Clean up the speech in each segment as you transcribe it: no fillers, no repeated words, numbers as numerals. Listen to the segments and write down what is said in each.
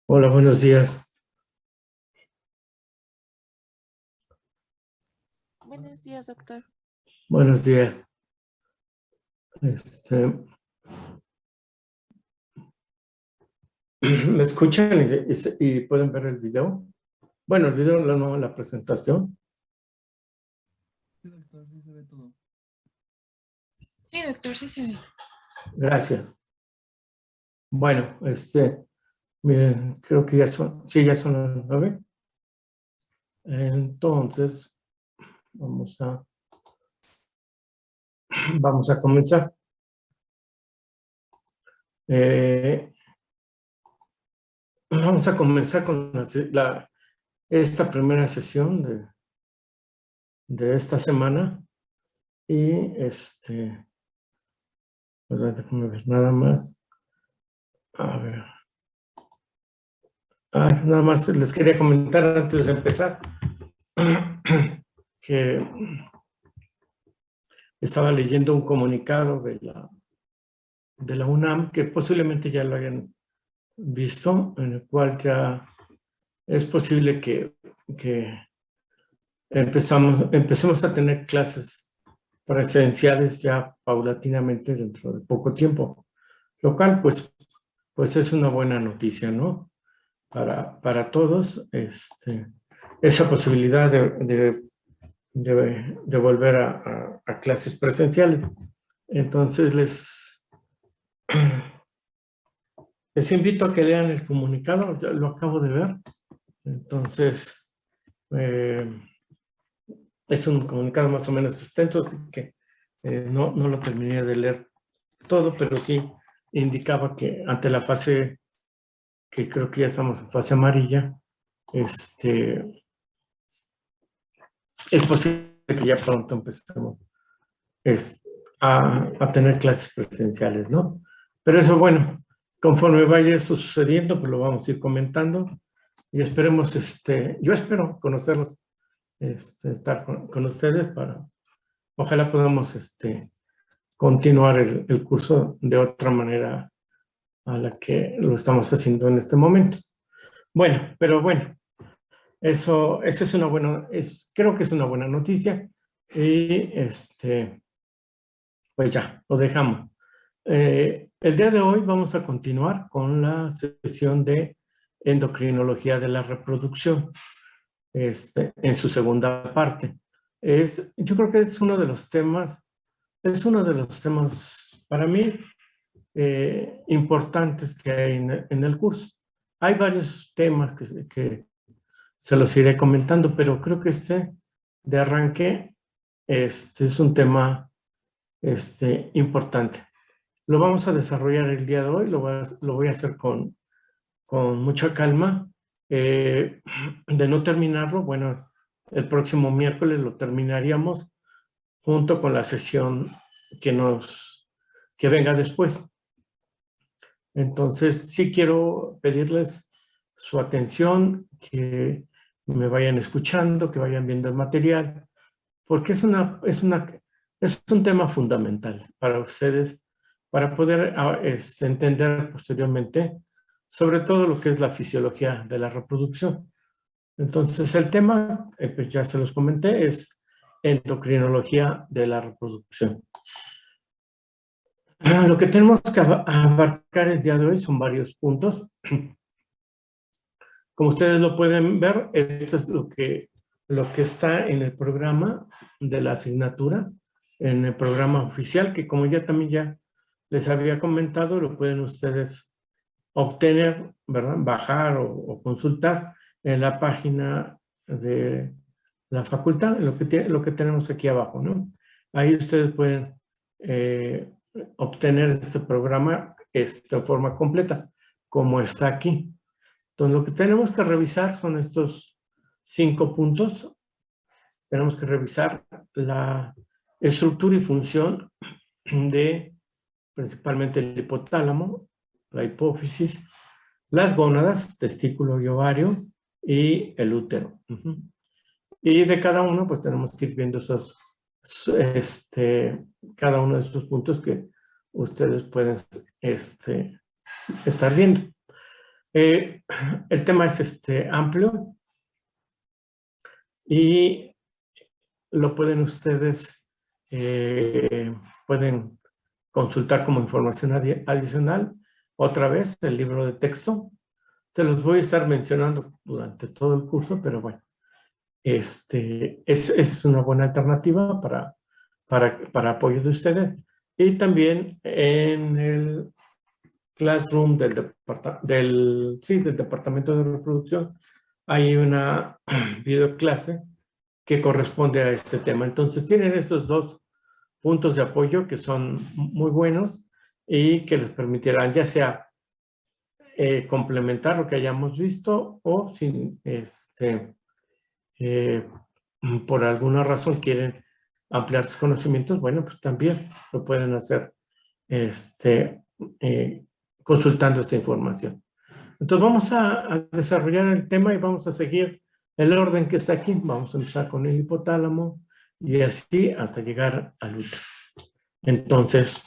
Hola, buenos días. Buenos días, doctor. Buenos días. ¿Me escuchan y pueden ver el video? Bueno, el video, no, la presentación. Sí, doctor, sí se ve todo. Sí, doctor, sí se ve. Gracias. Bueno, miren, creo que ya son las 9. Entonces, vamos a comenzar. Vamos a comenzar con esta primera sesión de esta semana. Y pues déjame ver nada más. A ver. Nada más les quería comentar antes de empezar que estaba leyendo un comunicado de la UNAM, que posiblemente ya lo hayan visto, en el cual ya es posible que empecemos a tener clases presenciales ya paulatinamente dentro de poco tiempo, lo cual pues es una buena noticia, ¿no? Para todos, esa posibilidad de volver a clases presenciales. Entonces les invito a que lean el comunicado, ya lo acabo de ver. Entonces, es un comunicado más o menos extenso, así que no lo terminé de leer todo, pero sí indicaba que ante la fase, que creo que ya estamos en fase amarilla, es posible que ya pronto empecemos a tener clases presenciales, ¿no? Pero eso, bueno, conforme vaya esto sucediendo, pues lo vamos a ir comentando y esperemos, yo espero conocerlos, estar con ustedes ojalá podamos, continuar el curso de otra manera a la que lo estamos haciendo en este momento. Bueno, pero bueno, eso es una buena, creo que es una buena noticia y pues ya, lo dejamos. El día de hoy vamos a continuar con la sesión de endocrinología de la reproducción, en su segunda parte. Yo creo que es uno de los temas para mí importantes que hay en el curso. Hay varios temas que se los iré comentando, pero creo que de arranque, es un tema importante. Lo vamos a desarrollar el día de hoy, lo voy a hacer con mucha calma. De no terminarlo, bueno, el próximo miércoles lo terminaríamos junto con la sesión que venga después. Entonces, sí quiero pedirles su atención, que me vayan escuchando, que vayan viendo el material, porque es un tema fundamental para ustedes, para poder entender posteriormente sobre todo lo que es la fisiología de la reproducción. Entonces, el tema, pues ya se los comenté, es endocrinología de la reproducción. Lo que tenemos que abarcar el día de hoy son varios puntos. Como ustedes lo pueden ver, esto es lo que está en el programa de la asignatura, en el programa oficial, que como también ya les había comentado, lo pueden ustedes obtener, ¿verdad? Bajar o consultar en la página de la facultad, lo que tenemos aquí abajo, ¿no? Ahí ustedes pueden obtener este programa de forma completa, como está aquí. Entonces, lo que tenemos que revisar son estos 5 puntos. Tenemos que revisar la estructura y función de principalmente el hipotálamo, la hipófisis, las gónadas, testículo y ovario, y el útero. Y de cada uno, pues tenemos que ir viendo cada uno de estos puntos que ustedes pueden estar viendo. El tema es amplio y lo pueden ustedes, pueden consultar como información adicional. Otra vez, el libro de texto. Se los voy a estar mencionando durante todo el curso, pero bueno, es una buena alternativa para apoyo de ustedes. Y también en el Classroom del Departamento de Reproducción hay una videoclase que corresponde a este tema. Entonces tienen estos dos puntos de apoyo que son muy buenos y que les permitirán ya sea complementar lo que hayamos visto o sin por alguna razón quieren ampliar sus conocimientos, bueno, pues también lo pueden hacer consultando esta información. Entonces vamos a desarrollar el tema y vamos a seguir el orden que está aquí. Vamos a empezar con el hipotálamo y así hasta llegar al útero. Entonces,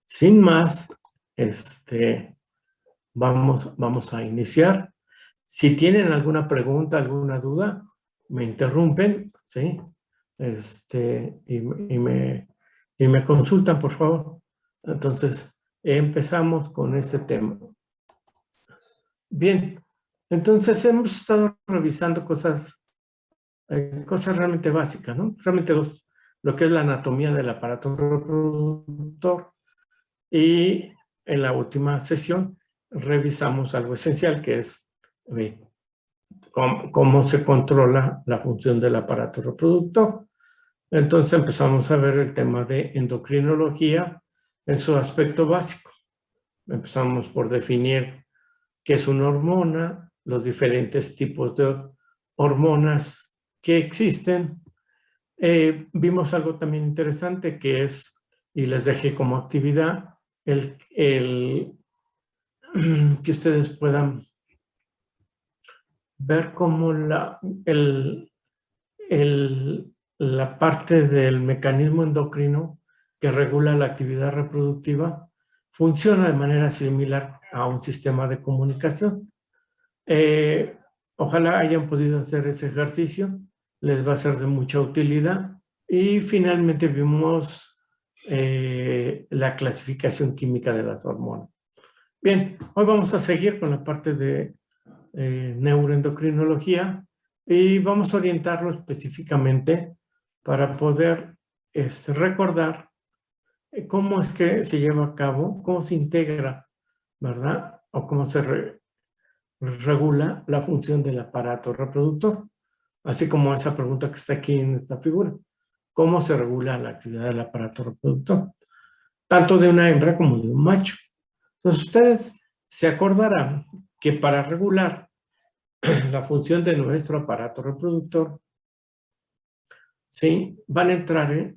sin más, vamos a iniciar. Si tienen alguna pregunta, alguna duda, me interrumpen, ¿sí? Y me consultan, por favor. Entonces, empezamos con este tema. Bien, entonces hemos estado revisando cosas realmente básicas, ¿no? Realmente lo que es la anatomía del aparato reproductor. Y en la última sesión revisamos algo esencial que es cómo se controla la función del aparato reproductor. Entonces empezamos a ver el tema de endocrinología en su aspecto básico. Empezamos por definir qué es una hormona, los diferentes tipos de hormonas que existen. Vimos algo también interesante que es, y les dejé como actividad, que ustedes puedan ver cómo la parte del mecanismo endocrino que regula la actividad reproductiva funciona de manera similar a un sistema de comunicación. Ojalá hayan podido hacer ese ejercicio, les va a ser de mucha utilidad. Y finalmente vimos la clasificación química de las hormonas. Bien, hoy vamos a seguir con la parte de neuroendocrinología y vamos a orientarlo específicamente para poder recordar cómo es que se lleva a cabo, cómo se integra, ¿verdad? O cómo se regula la función del aparato reproductor, así como esa pregunta que está aquí en esta figura. ¿Cómo se regula la actividad del aparato reproductor? Tanto de una hembra como de un macho. Entonces, ustedes se acordarán que para regular la función de nuestro aparato reproductor, ¿sí? Van a entrar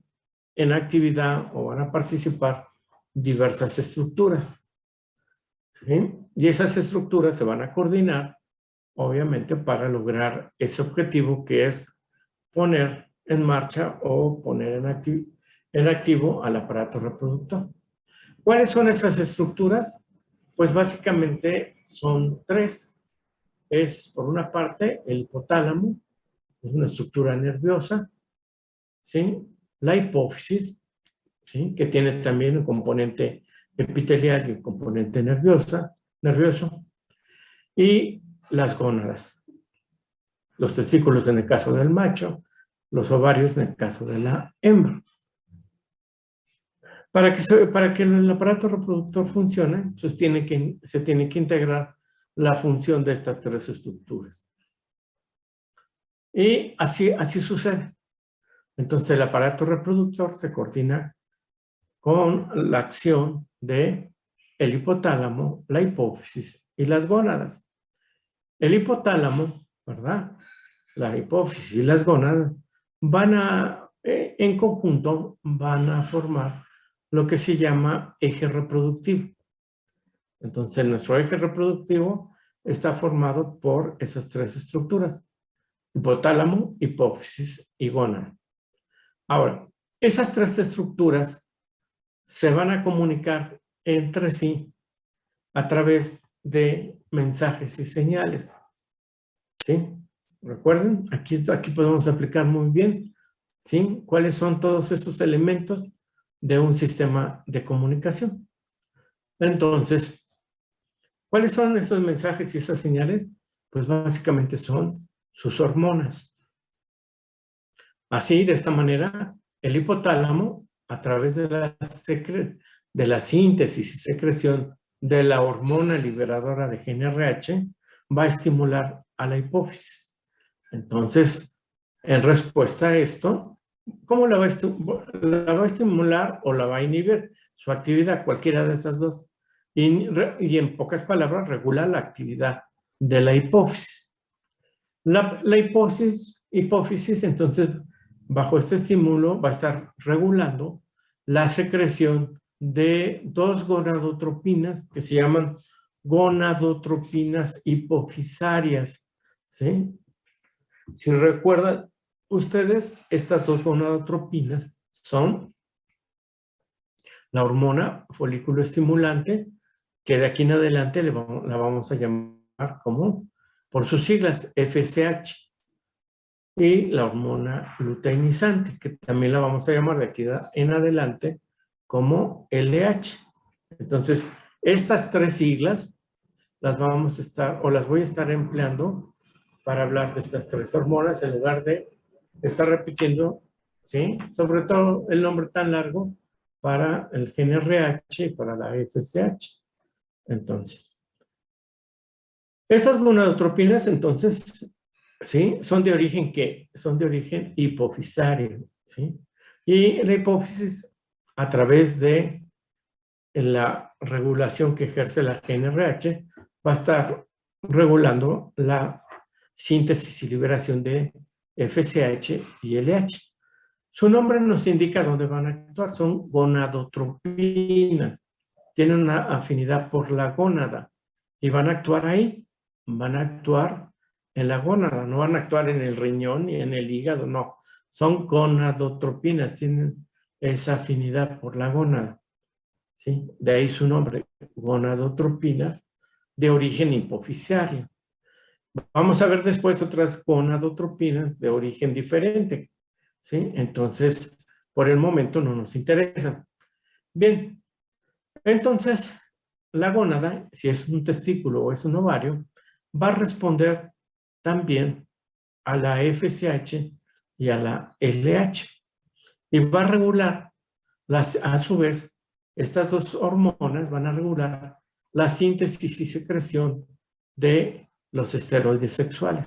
en actividad o van a participar diversas estructuras, ¿sí? Y esas estructuras se van a coordinar, obviamente, para lograr ese objetivo que es poner en marcha o poner en activo al aparato reproductor. ¿Cuáles son esas estructuras? Pues básicamente son tres. Es, por una parte, el hipotálamo, es una estructura nerviosa, ¿sí? La hipófisis, ¿sí? Que tiene también un componente epitelial y un componente nervioso, y las gónadas, los testículos en el caso del macho, los ovarios en el caso de la hembra. Para que el aparato reproductor funcione, pues se tiene que integrar la función de estas tres estructuras. Y así sucede. Entonces el aparato reproductor se coordina con la acción de el hipotálamo, la hipófisis y las gónadas. El hipotálamo, ¿verdad? La hipófisis y las gónadas en conjunto van a formar lo que se llama eje reproductivo. Entonces, nuestro eje reproductivo está formado por esas tres estructuras: hipotálamo, hipófisis y gónada. Ahora, esas tres estructuras se van a comunicar entre sí a través de mensajes y señales. ¿Sí? Recuerden, aquí podemos aplicar muy bien, ¿sí? ¿Cuáles son todos esos elementos de un sistema de comunicación? Entonces, ¿cuáles son esos mensajes y esas señales? Pues básicamente son sus hormonas. Así, de esta manera, el hipotálamo, a través de la síntesis y secreción de la hormona liberadora de GnRH, va a estimular a la hipófisis. Entonces, en respuesta a esto, ¿cómo la va a estimular o la va a inhibir? Su actividad, cualquiera de esas dos. Y en pocas palabras, regula la actividad de la hipófisis. La hipófisis, entonces, bajo este estímulo, va a estar regulando la secreción de dos gonadotropinas que se llaman gonadotropinas hipofisarias, ¿sí? Si recuerdan ustedes, estas dos gonadotropinas son la hormona folículo estimulante, que de aquí en adelante la vamos a llamar como, por sus siglas, FSH, y la hormona luteinizante, que también la vamos a llamar de aquí en adelante como LH. Entonces, estas tres siglas las voy a estar empleando para hablar de estas tres hormonas en lugar de estar repitiendo, ¿sí? Sobre todo el nombre tan largo para el GnRH y para la FSH. Entonces, estas gonadotropinas, entonces, ¿sí? Son de origen, ¿qué? Son de origen hipofisario, ¿sí? Y la hipófisis, a través de la regulación que ejerce la GnRH, va a estar regulando la síntesis y liberación de FSH y LH. Su nombre nos indica dónde van a actuar, son gonadotropinas, tienen una afinidad por la gónada y van a actuar ahí, van a actuar en la gónada, no van a actuar en el riñón ni en el hígado, no, son gonadotropinas, tienen esa afinidad por la gónada, ¿sí? De ahí su nombre, gonadotropinas de origen hipofisario. Vamos a ver después otras gonadotropinas de origen diferente, ¿sí? Entonces, por el momento no nos interesan. Bien, entonces, la gónada, si es un testículo o es un ovario, va a responder también a la FSH y a la LH. Y va a regular, a su vez, estas dos hormonas van a regular la síntesis y secreción de los esteroides sexuales,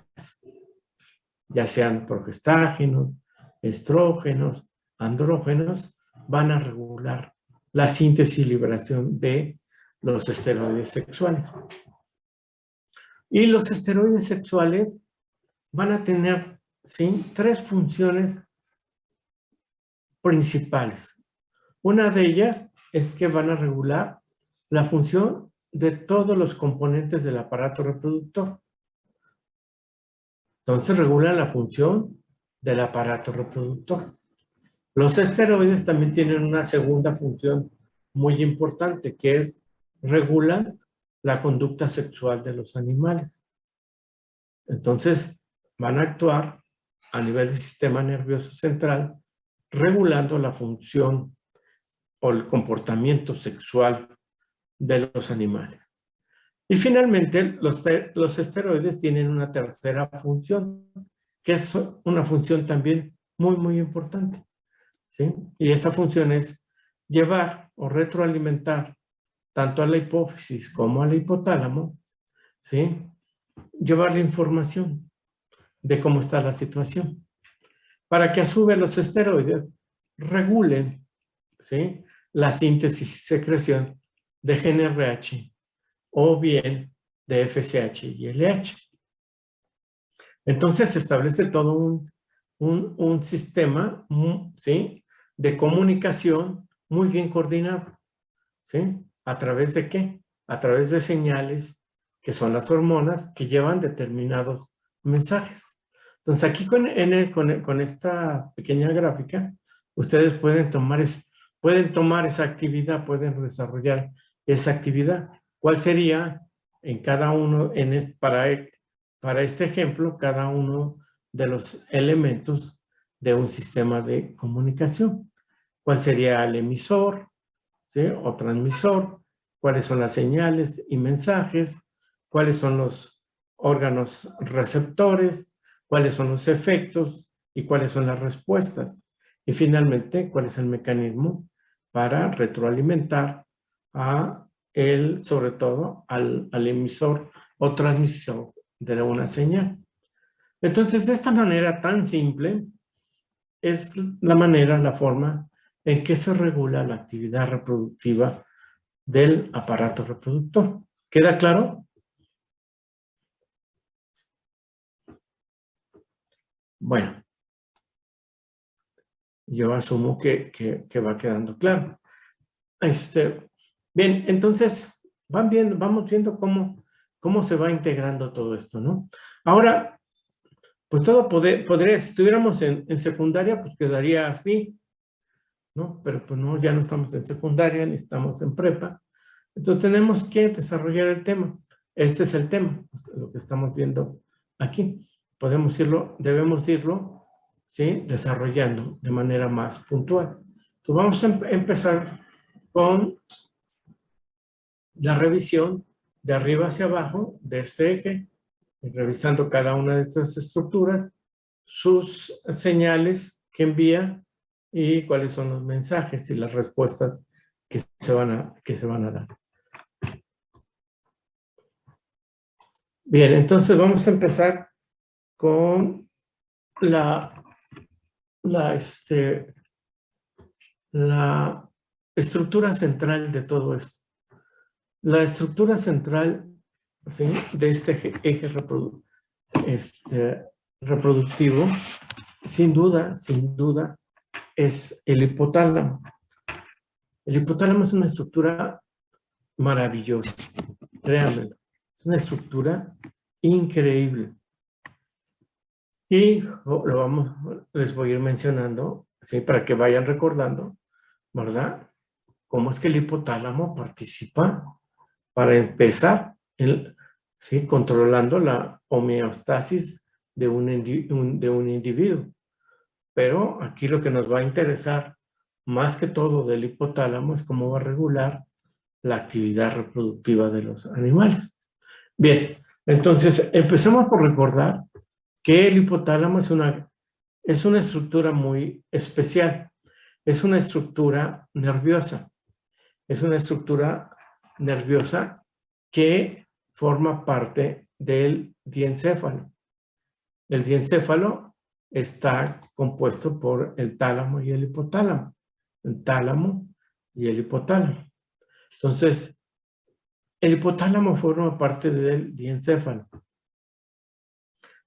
ya sean progestágenos, estrógenos, andrógenos, van a regular la síntesis y liberación de los esteroides sexuales. Y los esteroides sexuales van a tener, ¿sí?, tres funciones principales. Una de ellas es que van a regular la función de todos los componentes del aparato reproductor. Entonces regulan la función del aparato reproductor. Los esteroides también tienen una segunda función muy importante, que es regular la conducta sexual de los animales. Entonces, van a actuar a nivel del sistema nervioso central, regulando la función o el comportamiento sexual de los animales. Y finalmente, los esteroides tienen una tercera función, que es una función también muy, muy importante, ¿sí? Y esta función es llevar o retroalimentar tanto a la hipófisis como al hipotálamo, ¿sí? Llevar la información de cómo está la situación, para que a su vez los esteroides regulen, ¿sí?, la síntesis y secreción de GnRH o bien de FSH y LH. Entonces se establece todo un sistema, ¿sí?, de comunicación muy bien coordinado, ¿sí? ¿A través de qué? A través de señales que son las hormonas que llevan determinados mensajes. Entonces aquí con esta pequeña gráfica ustedes pueden tomar esa actividad, pueden desarrollar esa actividad. ¿Cuál sería en cada uno, para este ejemplo, cada uno de los elementos de un sistema de comunicación? ¿Cuál sería el emisor, ¿sí? O transmisor? ¿Cuáles son las señales y mensajes? ¿Cuáles son los órganos receptores? ¿Cuáles son los efectos? ¿Y cuáles son las respuestas? Y finalmente, ¿cuál es el mecanismo para retroalimentar sobre todo al emisor o transmisor de una señal? Entonces, de esta manera tan simple, es la forma en que se regula la actividad reproductiva del aparato reproductor. ¿Queda claro? Bueno, yo asumo que va quedando claro. Bien, entonces vamos viendo cómo se va integrando todo esto, ¿no? Ahora, pues todo podría, si estuviéramos en secundaria, pues quedaría así, ¿no? Pero pues no, ya no estamos en secundaria, ni estamos en prepa. Entonces tenemos que desarrollar el tema. Este es el tema, lo que estamos viendo aquí. Debemos irlo, ¿sí? Desarrollando de manera más puntual. Entonces vamos a empezar con la revisión de arriba hacia abajo de este eje, revisando cada una de estas estructuras, sus señales que envía y cuáles son los mensajes y las respuestas que se van a dar. Bien, entonces vamos a empezar con la estructura central de todo esto. La estructura central, ¿sí?, de este eje reproductivo, sin duda, es el hipotálamo. El hipotálamo es una estructura maravillosa, créanmelo. Es una estructura increíble. Y les voy a ir mencionando, ¿sí?, para que vayan recordando, ¿verdad?, cómo es que el hipotálamo participa para empezar, ¿sí?, controlando la homeostasis de un individuo. Pero aquí lo que nos va a interesar más que todo del hipotálamo es cómo va a regular la actividad reproductiva de los animales. Bien, entonces empecemos por recordar que el hipotálamo es una estructura muy especial. Es una estructura nerviosa. Es una estructura nerviosa que forma parte del diencéfalo. El diencéfalo está compuesto por el tálamo y el hipotálamo. El tálamo y el hipotálamo. Entonces, el hipotálamo forma parte del diencéfalo.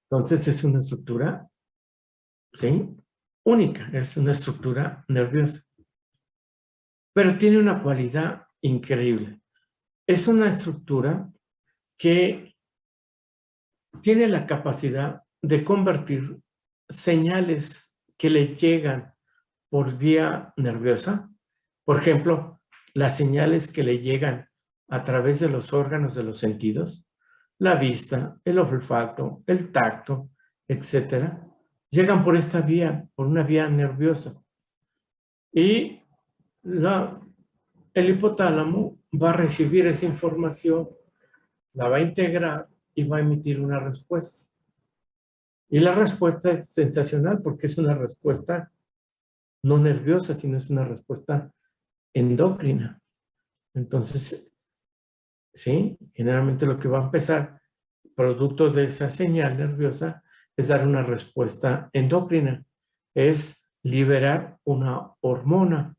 Entonces, es una estructura, ¿sí?, única. Es una estructura nerviosa. Pero tiene una cualidad increíble. Es una estructura que tiene la capacidad de convertir señales que le llegan por vía nerviosa, por ejemplo, las señales que le llegan a través de los órganos de los sentidos, la vista, el olfato, el tacto, etcétera, llegan por esta vía, por una vía nerviosa. Y el hipotálamo va a recibir esa información, la va a integrar y va a emitir una respuesta. Y la respuesta es sensacional porque es una respuesta no nerviosa, sino es una respuesta endocrina. Entonces, sí, generalmente lo que va a empezar, producto de esa señal nerviosa, es dar una respuesta endocrina, es liberar una hormona.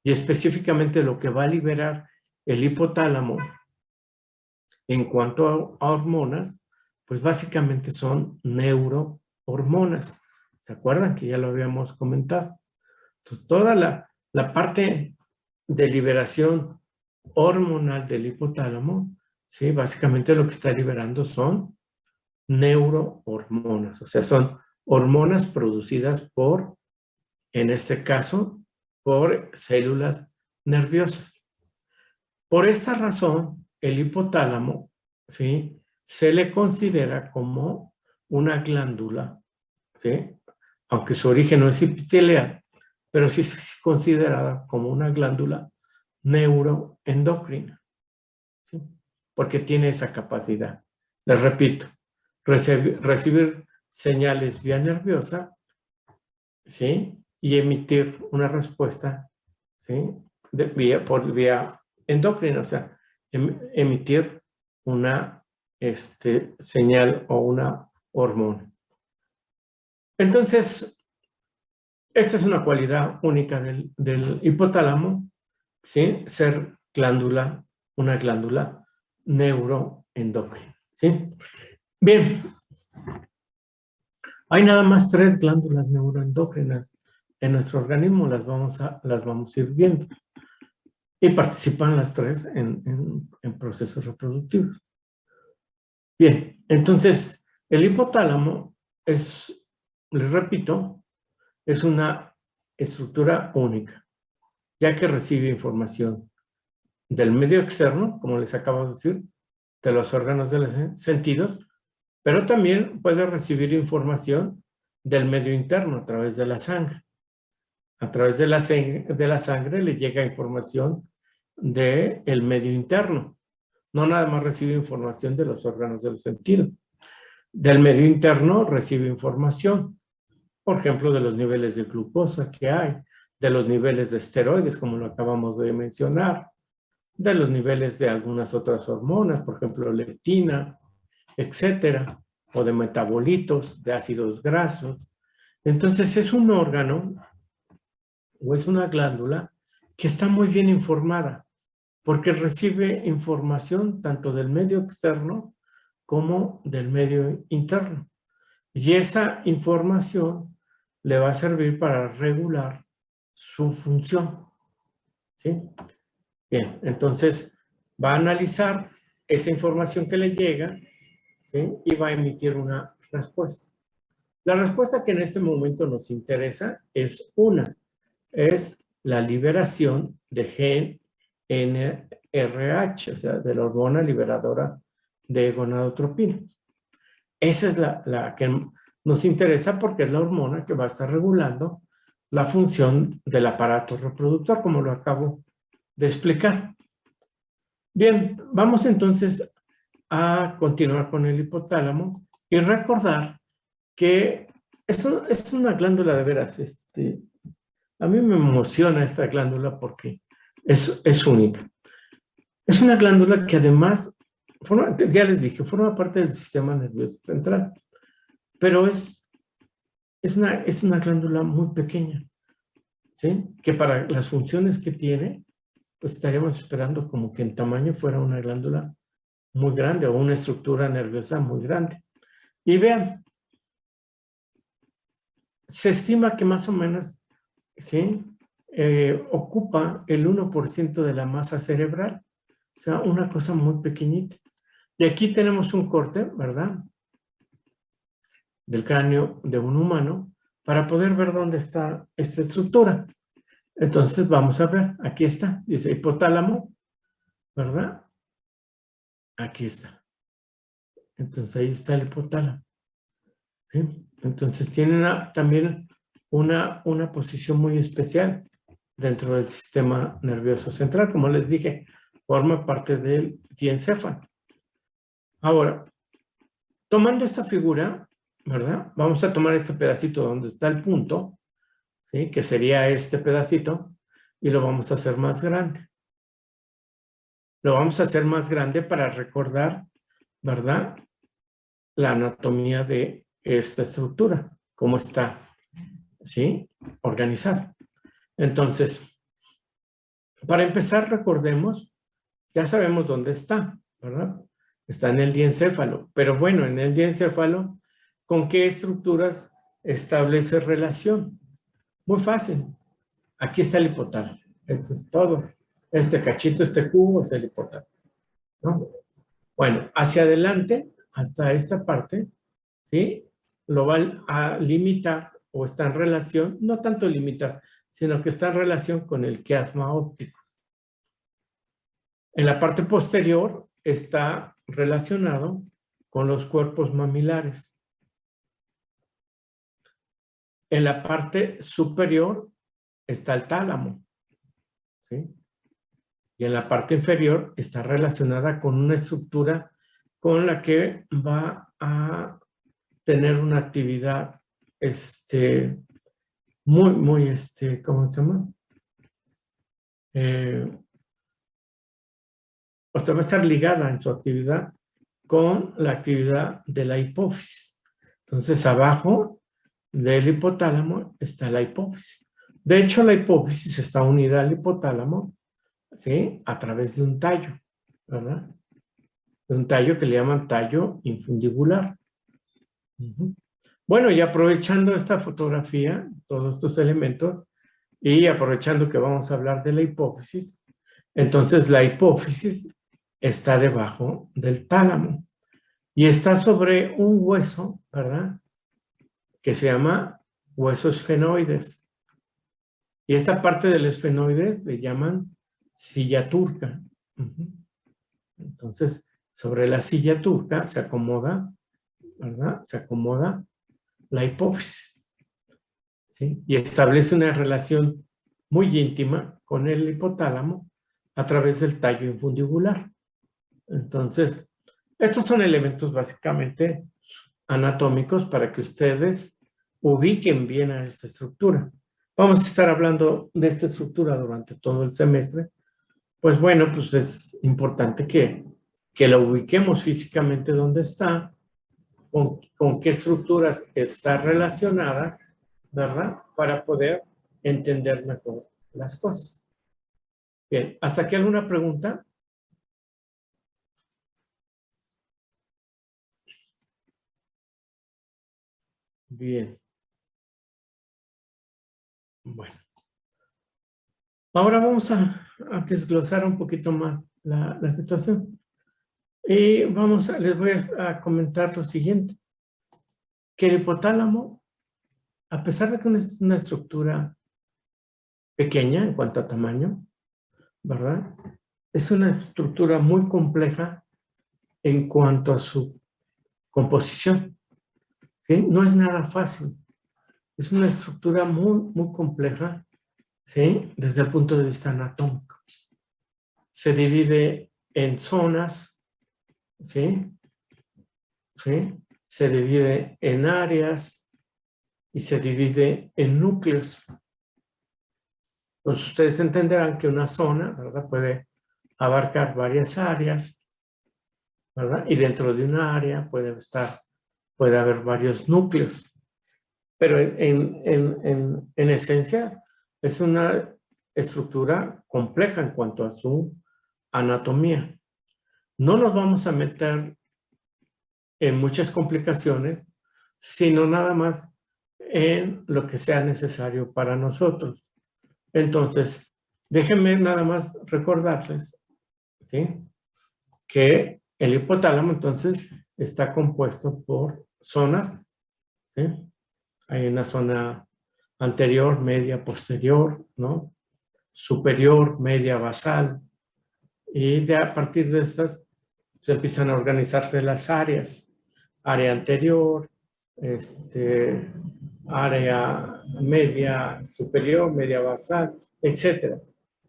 Y específicamente lo que va a liberar el hipotálamo en cuanto a hormonas, pues básicamente son neurohormonas. ¿Se acuerdan que ya lo habíamos comentado? Entonces, toda la parte de liberación hormonal del hipotálamo, ¿sí?, básicamente lo que está liberando son neurohormonas, o sea, son hormonas producidas por en este caso, por células nerviosas. Por esta razón, el hipotálamo, ¿sí?, se le considera como una glándula, ¿sí?, aunque su origen no es epitelial, pero sí es considerada como una glándula neuroendocrina, ¿sí?, porque tiene esa capacidad. Les repito, recibir señales vía nerviosa, ¿sí?, y emitir una respuesta, ¿sí?, por vía endocrina, o sea, emitir una señal o una hormona. Entonces, esta es una cualidad única del hipotálamo, ¿sí?, ser una glándula neuroendocrina, ¿sí? Bien, hay nada más 3 glándulas neuroendocrinas en nuestro organismo, las vamos a ir viendo. Y participan las 3 en procesos reproductivos. Bien, entonces, el hipotálamo es, les repito, es una estructura única, ya que recibe información del medio externo, como les acabo de decir, de los órganos de los sentidos, pero también puede recibir información del medio interno a través de la sangre. A través de la sangre le llega información del medio interno. No nada más recibe información de los órganos de los sentidos. Del medio interno recibe información, por ejemplo, de los niveles de glucosa que hay, de los niveles de esteroides, como lo acabamos de mencionar, de los niveles de algunas otras hormonas, por ejemplo, leptina, etcétera, o de metabolitos, de ácidos grasos. Entonces, es un órgano o es una glándula que está muy bien informada, porque recibe información tanto del medio externo como del medio interno. Y esa información le va a servir para regular su función, ¿sí? Bien, entonces va a analizar esa información que le llega, ¿sí?, y va a emitir una respuesta. La respuesta que en este momento nos interesa es la liberación de GnRH, o sea, de la hormona liberadora de gonadotropina. Esa es la que nos interesa porque es la hormona que va a estar regulando la función del aparato reproductor, como lo acabo de explicar. Bien, vamos entonces a continuar con el hipotálamo y recordar que es una glándula de veras, a mí me emociona esta glándula porque es única. Es una glándula que además, ya les dije, forma parte del sistema nervioso central, pero es una glándula muy pequeña, ¿sí?, que para las funciones que tiene, pues estaríamos esperando como que en tamaño fuera una glándula muy grande o una estructura nerviosa muy grande. Y vean, se estima que más o menos, ¿sí?, ocupa el 1% de la masa cerebral, o sea, una cosa muy pequeñita. Y aquí tenemos un corte, ¿verdad?, del cráneo de un humano para poder ver dónde está esta estructura. Entonces vamos a ver, aquí está, dice hipotálamo, ¿verdad? Aquí está. Entonces ahí está el hipotálamo, ¿sí? Entonces tiene también una posición muy especial dentro del sistema nervioso central. Como les dije, forma parte del diencéfalo. Ahora, tomando esta figura, ¿verdad?, vamos a tomar este pedacito donde está el punto, ¿sí?, que sería este pedacito, y lo vamos a hacer más grande. Lo vamos a hacer más grande para recordar, ¿verdad?, la anatomía de esta estructura, cómo está, ¿sí?, organizada. Entonces, para empezar, recordemos, ya sabemos dónde está, ¿verdad? Está en el diencéfalo, pero bueno, en el diencéfalo, ¿con qué estructuras establece relación? Muy fácil. Aquí está el hipotálamo. Esto es todo. Este cachito, este cubo es el hipotálamo, ¿no? Bueno, hacia adelante, hasta esta parte, ¿sí?, lo va a limitar o está en relación, no tanto limita, sino que está en relación con el quiasma óptico. En la parte posterior está relacionado con los cuerpos mamilares. En la parte superior está el tálamo, ¿sí? Y en la parte inferior está relacionada con una estructura con la que va a tener una actividad, muy, ¿cómo se llama? O sea, va a estar ligada en su actividad con la actividad de la hipófisis. Entonces, abajo del hipotálamo está la hipófisis. De hecho, la hipófisis está unida al hipotálamo, ¿sí? A través de un tallo, ¿verdad? De un tallo que le llaman tallo infundibular. Bueno, y aprovechando esta fotografía, todos estos elementos, y aprovechando que vamos a hablar de la hipófisis, entonces la hipófisis está debajo del tálamo y está sobre un hueso, ¿verdad? Que se llama hueso esfenoides. Y esta parte del esfenoides le llaman silla turca. Entonces, sobre la silla turca se acomoda, ¿verdad? Se acomoda la hipófisis, ¿sí? Y establece una relación muy íntima con el hipotálamo a través del tallo infundibular. Entonces, estos son elementos básicamente anatómicos para que ustedes ubiquen bien a esta estructura. Vamos a estar hablando de esta estructura durante todo el semestre. Pues bueno, pues es importante que la ubiquemos físicamente donde está, con qué estructuras está relacionada, ¿verdad? Para poder entender mejor las cosas. Bien, ¿hasta aquí alguna pregunta? Bien. Bueno. Ahora vamos a desglosar un poquito más la situación. Y les voy a comentar lo siguiente. Que el hipotálamo, a pesar de que es una estructura pequeña en cuanto a tamaño, ¿verdad? Es una estructura muy compleja en cuanto a su composición, ¿sí? No es nada fácil. Es una estructura muy, muy compleja, ¿sí? Desde el punto de vista anatómico. Se divide en zonas, ¿sí? ¿Sí? Se divide en áreas y se divide en núcleos. Pues ustedes entenderán que una zona, ¿verdad? Puede abarcar varias áreas, ¿verdad? Y dentro de una área puede haber varios núcleos. Pero en esencia es una estructura compleja en cuanto a su anatomía. No nos vamos a meter en muchas complicaciones, sino nada más en lo que sea necesario para nosotros. Entonces, déjenme nada más recordarles, ¿sí? Que el hipotálamo entonces está compuesto por zonas, ¿sí? Hay una zona anterior, media, posterior, ¿no? Superior, media, basal. Y a partir de estas se empiezan a organizarse las áreas. Área anterior, área media superior, media basal, etc.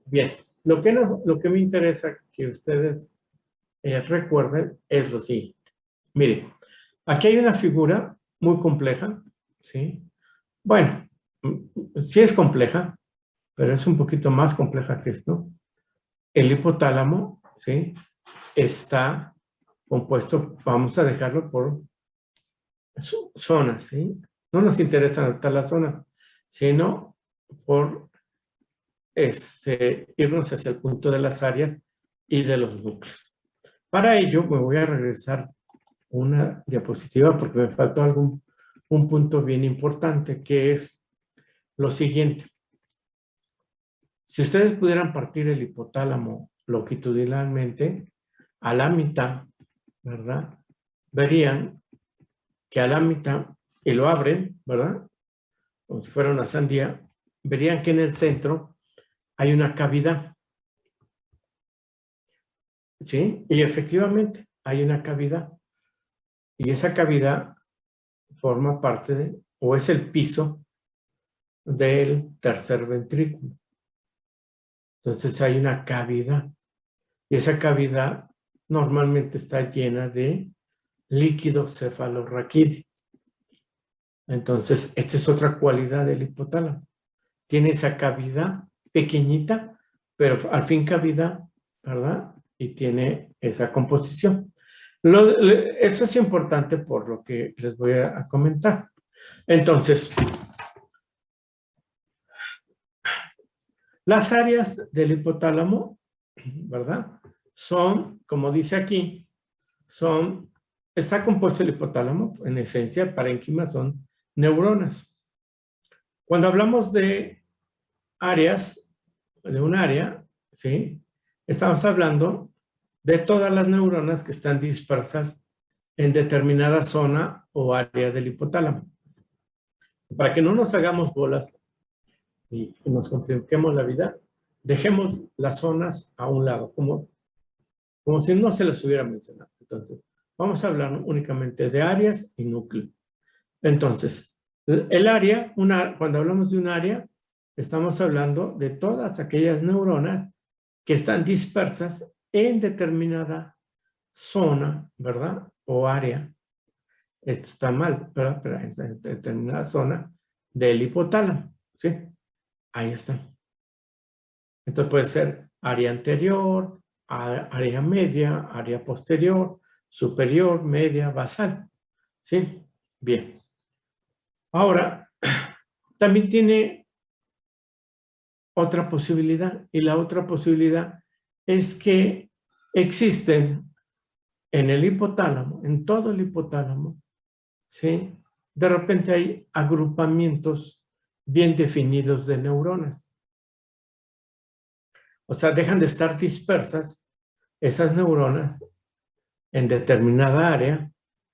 Bien, lo que me interesa que ustedes recuerden es lo siguiente. Miren, aquí hay una figura muy compleja, ¿sí? Bueno, sí es compleja, pero es un poquito más compleja que esto. El hipotálamo, ¿sí? Está compuesto, vamos a dejarlo por zonas, ¿sí? No nos interesa anotar la zona, sino por irnos hacia el punto de las áreas y de los núcleos. Para ello me voy a regresar una diapositiva porque me faltó un punto bien importante, que es lo siguiente. Si ustedes pudieran partir el hipotálamo longitudinalmente a la mitad, ¿verdad? Verían que a la mitad, y lo abren, ¿verdad? como si fuera una sandía, verían que en el centro hay una cavidad. ¿Sí? Y efectivamente hay una cavidad. Y esa cavidad forma parte de, o es el piso del tercer ventrículo. Entonces hay una cavidad. Y esa cavidad normalmente está llena de líquido cefalorraquídeo. Entonces, esta es otra cualidad del hipotálamo. Tiene esa cavidad pequeñita, pero al fin cavidad, ¿verdad? Y tiene esa composición. Esto es importante por lo que les voy a comentar. Entonces, las áreas del hipotálamo, ¿verdad? Son, como dice aquí, está compuesto el hipotálamo, en esencia, parénquima son neuronas. Cuando hablamos de áreas, de un área, ¿sí? Estamos hablando de todas las neuronas que están dispersas en determinada zona o área del hipotálamo. Para que no nos hagamos bolas y nos compliquemos la vida, dejemos las zonas a un lado, como si no se las hubiera mencionado. Entonces, vamos a hablar únicamente de áreas y núcleo. Entonces, el área, cuando hablamos de un área, estamos hablando de todas aquellas neuronas que están dispersas en determinada zona, ¿verdad? O área. Esto está mal, ¿verdad? Pero en determinada zona del hipotálamo, ¿sí? Ahí está. Entonces puede ser área anterior, área media, área posterior, superior, media, basal, ¿sí? Bien. Ahora, también tiene otra posibilidad, y la otra posibilidad es que existen en el hipotálamo, en todo el hipotálamo, ¿sí? De repente hay agrupamientos bien definidos de neuronas. O sea, dejan de estar dispersas esas neuronas en determinada área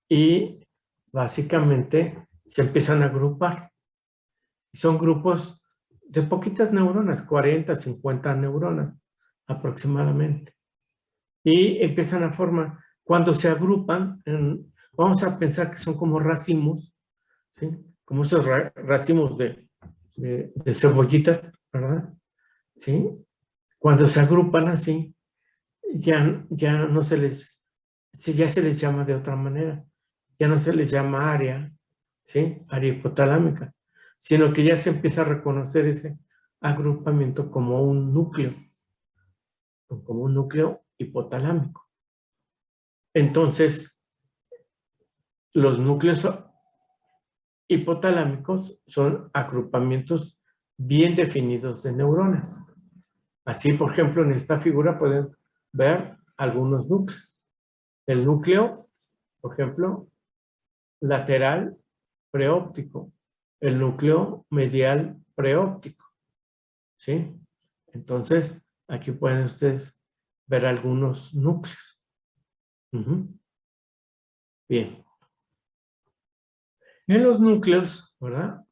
y básicamente se empiezan a agrupar. Son grupos de poquitas neuronas, 40, 50 neuronas aproximadamente. Y empiezan a formar, cuando se agrupan, vamos a pensar que son como racimos, ¿sí? Como esos racimos de cebollitas, ¿verdad? ¿Sí? Cuando se agrupan así, ya no se les, ya se les llama de otra manera, ya no se les llama área, ¿sí? Área hipotalámica, sino que ya se empieza a reconocer ese agrupamiento como un núcleo hipotalámico. Entonces, los núcleos hipotalámicos son agrupamientos bien definidos de neuronas. Así, por ejemplo, en esta figura pueden ver algunos núcleos. El núcleo, por ejemplo, lateral preóptico, el núcleo medial preóptico, ¿sí? Entonces, aquí pueden ustedes ver algunos núcleos. Bien. En los núcleos, ¿verdad?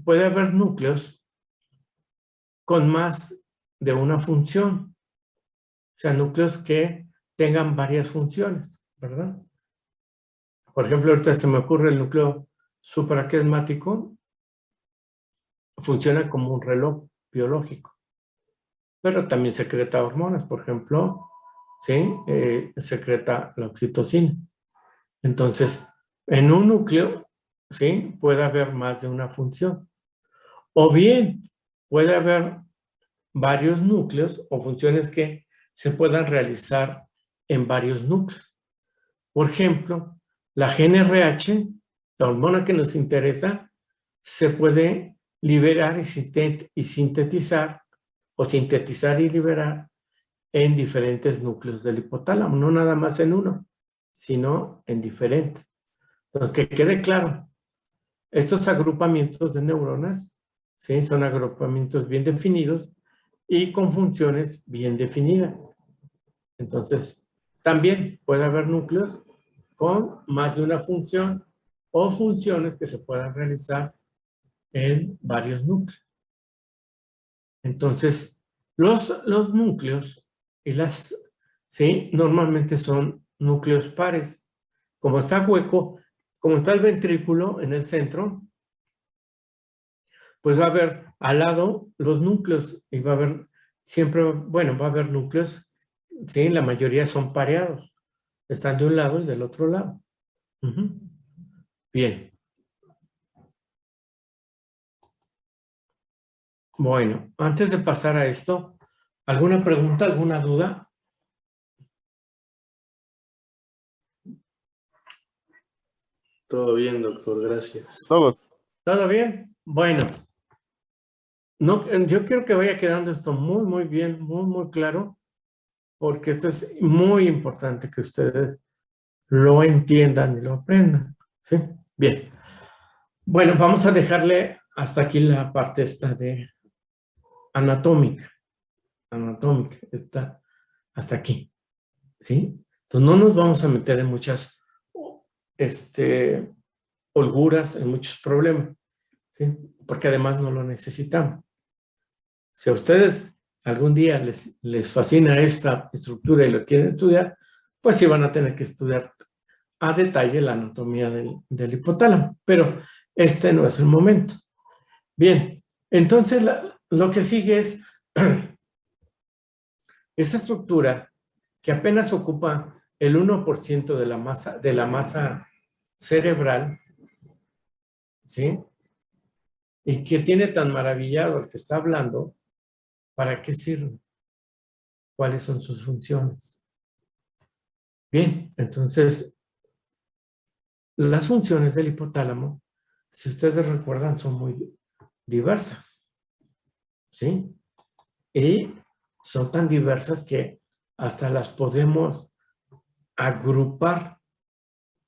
Puede haber núcleos con más de una función. O sea, núcleos que tengan varias funciones, ¿verdad? Por ejemplo, ahorita se me ocurre el núcleo supraquiasmático, funciona como un reloj biológico, pero también secreta hormonas, por ejemplo, ¿sí? Secreta la oxitocina. Entonces, en un núcleo, ¿sí? Puede haber más de una función. O bien, puede haber varios núcleos o funciones que se puedan realizar en varios núcleos. Por ejemplo, la GnRH, la hormona que nos interesa, se puede liberar y sintetizar, o sintetizar y liberar en diferentes núcleos del hipotálamo, no nada más en uno, sino en diferentes. Entonces, que quede claro, estos agrupamientos de neuronas, ¿sí? Son agrupamientos bien definidos y con funciones bien definidas. Entonces, también puede haber núcleos con más de una función o funciones que se puedan realizar en varios núcleos. Entonces, los núcleos y sí, normalmente son núcleos pares. Como está hueco, como está el ventrículo en el centro, pues va a haber al lado los núcleos y va a haber siempre, bueno, va a haber núcleos, sí, la mayoría son pareados. Están de un lado y del otro lado. Bien. Bueno, antes de pasar a esto, ¿alguna pregunta, alguna duda? Todo bien, doctor, gracias. Todo. ¿Todo bien? Bueno, no, yo quiero que vaya quedando esto muy, muy bien, muy, muy claro, porque esto es muy importante que ustedes lo entiendan y lo aprendan. ¿Sí? Bien. Bueno, vamos a dejarle hasta aquí la parte esta de anatómica. Anatómica, está hasta aquí. ¿Sí? Entonces no nos vamos a meter en muchas holguras, en muchos problemas, ¿sí? Porque además no lo necesitamos. Si a ustedes algún día les fascina esta estructura y lo quieren estudiar, pues sí van a tener que estudiar a detalle la anatomía del hipotálamo, pero este no es el momento. Bien, entonces lo que sigue es esa estructura que apenas ocupa el 1% de la masa cerebral, ¿sí? Y que tiene tan maravillado el que está hablando, ¿para qué sirve? ¿Cuáles son sus funciones? Bien, entonces, las funciones del hipotálamo, si ustedes recuerdan, son muy diversas, ¿sí? Y son tan diversas que hasta las podemos agrupar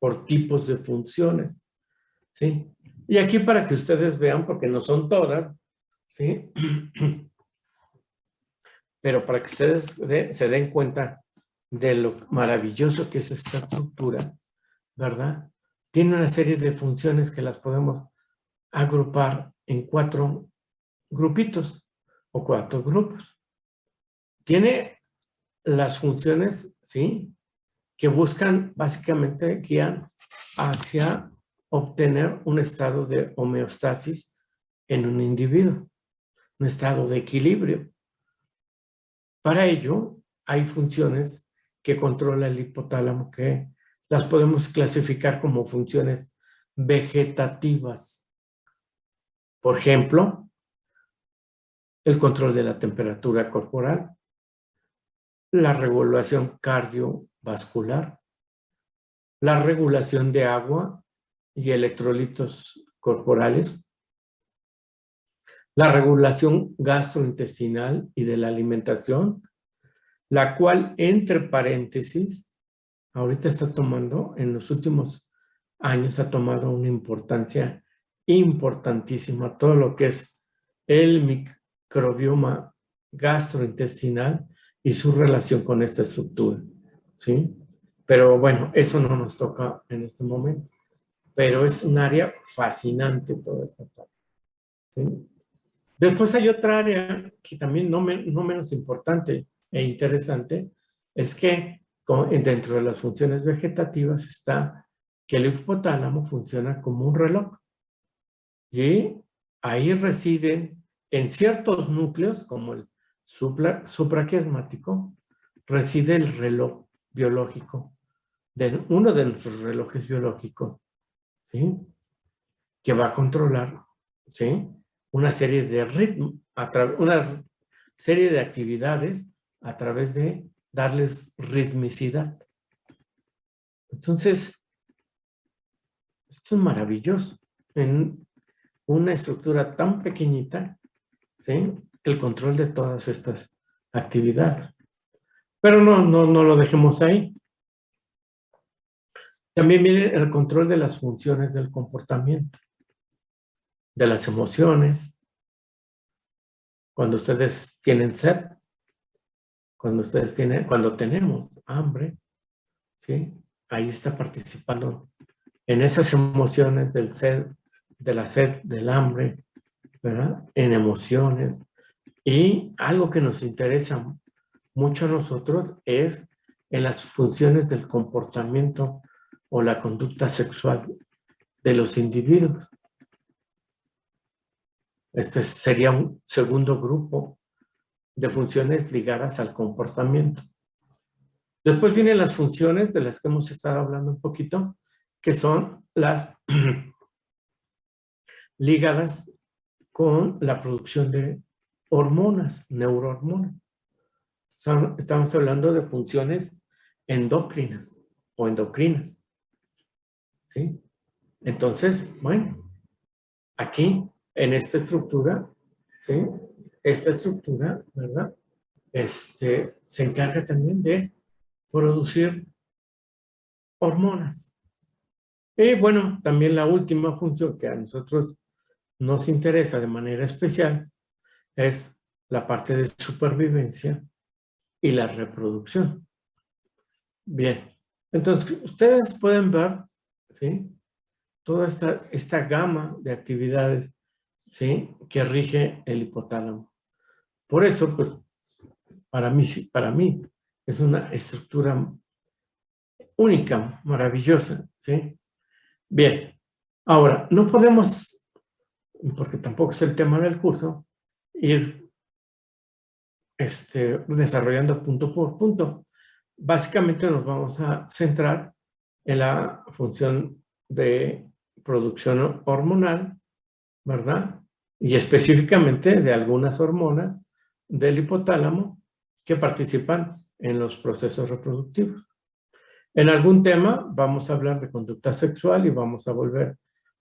por tipos de funciones, ¿sí? Y aquí para que ustedes vean, porque no son todas, ¿sí? Pero para que ustedes se den cuenta de lo maravilloso que es esta estructura, ¿verdad? Tiene una serie de funciones que las podemos agrupar en 4 grupitos o 4 grupos. Tiene las funciones, ¿sí? Que buscan, básicamente, guían hacia obtener un estado de homeostasis en un individuo, un estado de equilibrio. Para ello, hay funciones que controla el hipotálamo que las podemos clasificar como funciones vegetativas. Por ejemplo, el control de la temperatura corporal, la regulación cardiovascular, la regulación de agua y electrolitos corporales, la regulación gastrointestinal y de la alimentación, la cual, entre paréntesis, ahorita está tomando, en los últimos años ha tomado una importancia importantísima, todo lo que es el microbioma gastrointestinal y su relación con esta estructura, ¿sí? Pero bueno, eso no nos toca en este momento, pero es un área fascinante toda esta parte, ¿sí? Después hay otra área que también no menos importante e interesante, es que dentro de las funciones vegetativas está que el hipotálamo funciona como un reloj. Y ahí residen en ciertos núcleos, como el supraquiasmático, reside el reloj biológico, uno de nuestros relojes biológicos, ¿sí? Que va a controlar, ¿sí? Una serie de ritmos, una serie de actividades a través de darles ritmicidad. Entonces, esto es maravilloso. En una estructura tan pequeñita, ¿sí? El control de todas estas actividades. Pero no lo dejemos ahí. También viene el control de las funciones del comportamiento, de las emociones. Cuando ustedes tienen sed, cuando tenemos hambre, ¿sí? Ahí está participando en esas emociones del sed, de la sed, del hambre, ¿verdad? En emociones. Y algo que nos interesa mucho a nosotros es en las funciones del comportamiento o la conducta sexual de los individuos. Este sería un segundo grupo de funciones ligadas al comportamiento. Después vienen las funciones de las que hemos estado hablando un poquito, que son las ligadas con la producción de hormonas, neurohormonas. Estamos hablando de funciones endócrinas o endocrinas. ¿Sí? Entonces, bueno, aquí en esta estructura, ¿sí? Esta estructura, ¿verdad? Se encarga también de producir hormonas. Y bueno, también la última función que a nosotros nos interesa de manera especial es la parte de supervivencia y la reproducción. Bien, entonces ustedes pueden ver, ¿sí? Toda esta gama de actividades, ¿sí? Que rige el hipotálamo. Por eso, pues, para mí es una estructura única, maravillosa, ¿sí? Bien, ahora, no podemos, porque tampoco es el tema del curso, ir desarrollando punto por punto. Básicamente nos vamos a centrar en la función de producción hormonal, ¿verdad? Y específicamente de algunas hormonas del hipotálamo que participan en los procesos reproductivos. En algún tema vamos a hablar de conducta sexual y vamos a volver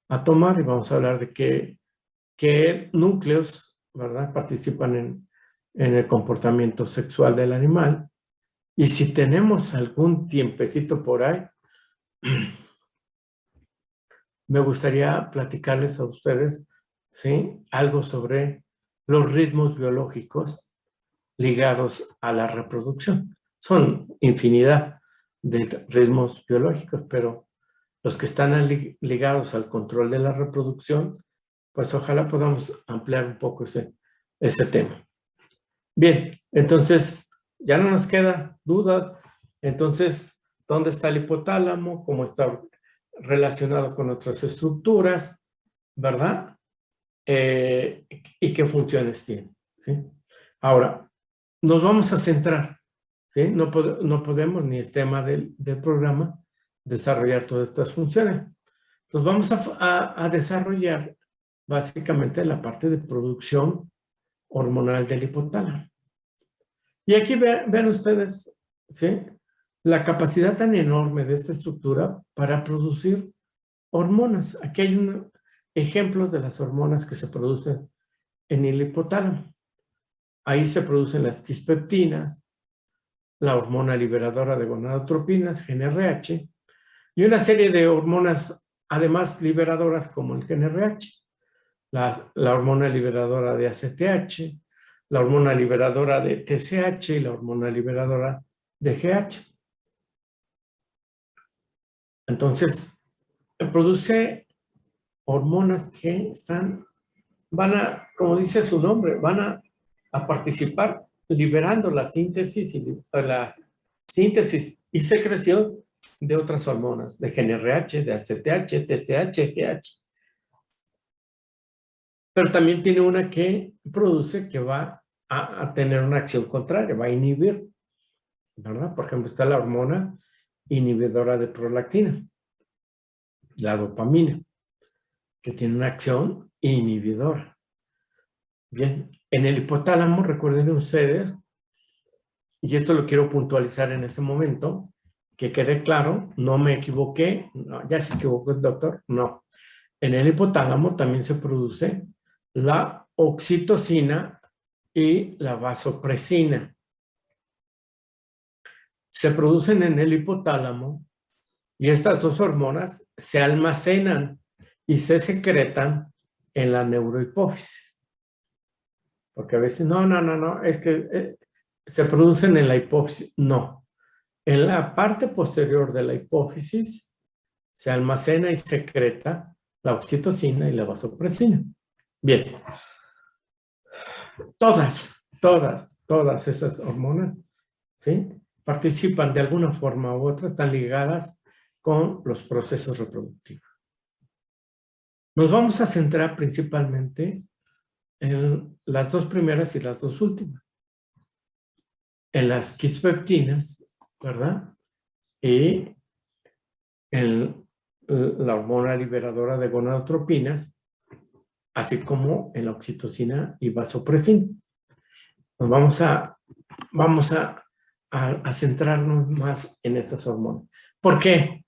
a tomar y vamos a hablar de qué núcleos, ¿verdad?, participan en el comportamiento sexual del animal. Y si tenemos algún tiempecito por ahí, me gustaría platicarles a ustedes, ¿sí?, algo sobre los ritmos biológicos ligados a la reproducción. Son infinidad de ritmos biológicos, pero los que están ligados al control de la reproducción, pues ojalá podamos ampliar un poco ese tema. Bien, entonces ya no nos queda duda. Entonces, ¿dónde está el hipotálamo? ¿Cómo está relacionado con otras estructuras? ¿Verdad? ¿Y qué funciones tiene? ¿Sí? Ahora, nos vamos a centrar, ¿sí? No podemos, ni es tema del programa, desarrollar todas estas funciones. Entonces, vamos a desarrollar básicamente la parte de producción hormonal del hipotálamo. Y aquí vean ustedes, ¿sí?, la capacidad tan enorme de esta estructura para producir hormonas. Aquí hay ejemplos de las hormonas que se producen en el hipotálamo. Ahí se producen las quispeptinas, la hormona liberadora de gonadotropinas, GnRH, y una serie de hormonas, además liberadoras como el GnRH, la hormona liberadora de ACTH, la hormona liberadora de TSH y la hormona liberadora de GH. Entonces, produce hormonas que como dice su nombre, van a participar liberando la síntesis y secreción de otras hormonas, de GnRH, de ACTH, TSH, GH. Pero también tiene una que produce que va a tener una acción contraria, va a inhibir, ¿verdad? Por ejemplo, está la hormona inhibidora de prolactina, la dopamina, que tiene una acción inhibidora. Bien, en el hipotálamo, recuerden ustedes, y esto lo quiero puntualizar en ese momento, que quede claro, no me equivoqué, no, ya se equivocó el doctor, no. En el hipotálamo también se produce la oxitocina y la vasopresina. Se producen en el hipotálamo y estas dos hormonas se almacenan y se secretan en la neurohipófisis. Porque a veces, no, es que se producen en la hipófisis. No. En la parte posterior de la hipófisis se almacena y secreta la oxitocina y la vasopresina. Bien. Todas esas hormonas, ¿sí? Participan de alguna forma u otra, están ligadas con los procesos reproductivos. Nos vamos a centrar principalmente en las dos primeras y las dos últimas. En las quispeptinas, ¿verdad? Y en la hormona liberadora de gonadotropinas, así como en la oxitocina y vasopresina. Nos vamos a centrarnos más en esas hormonas. ¿Por qué?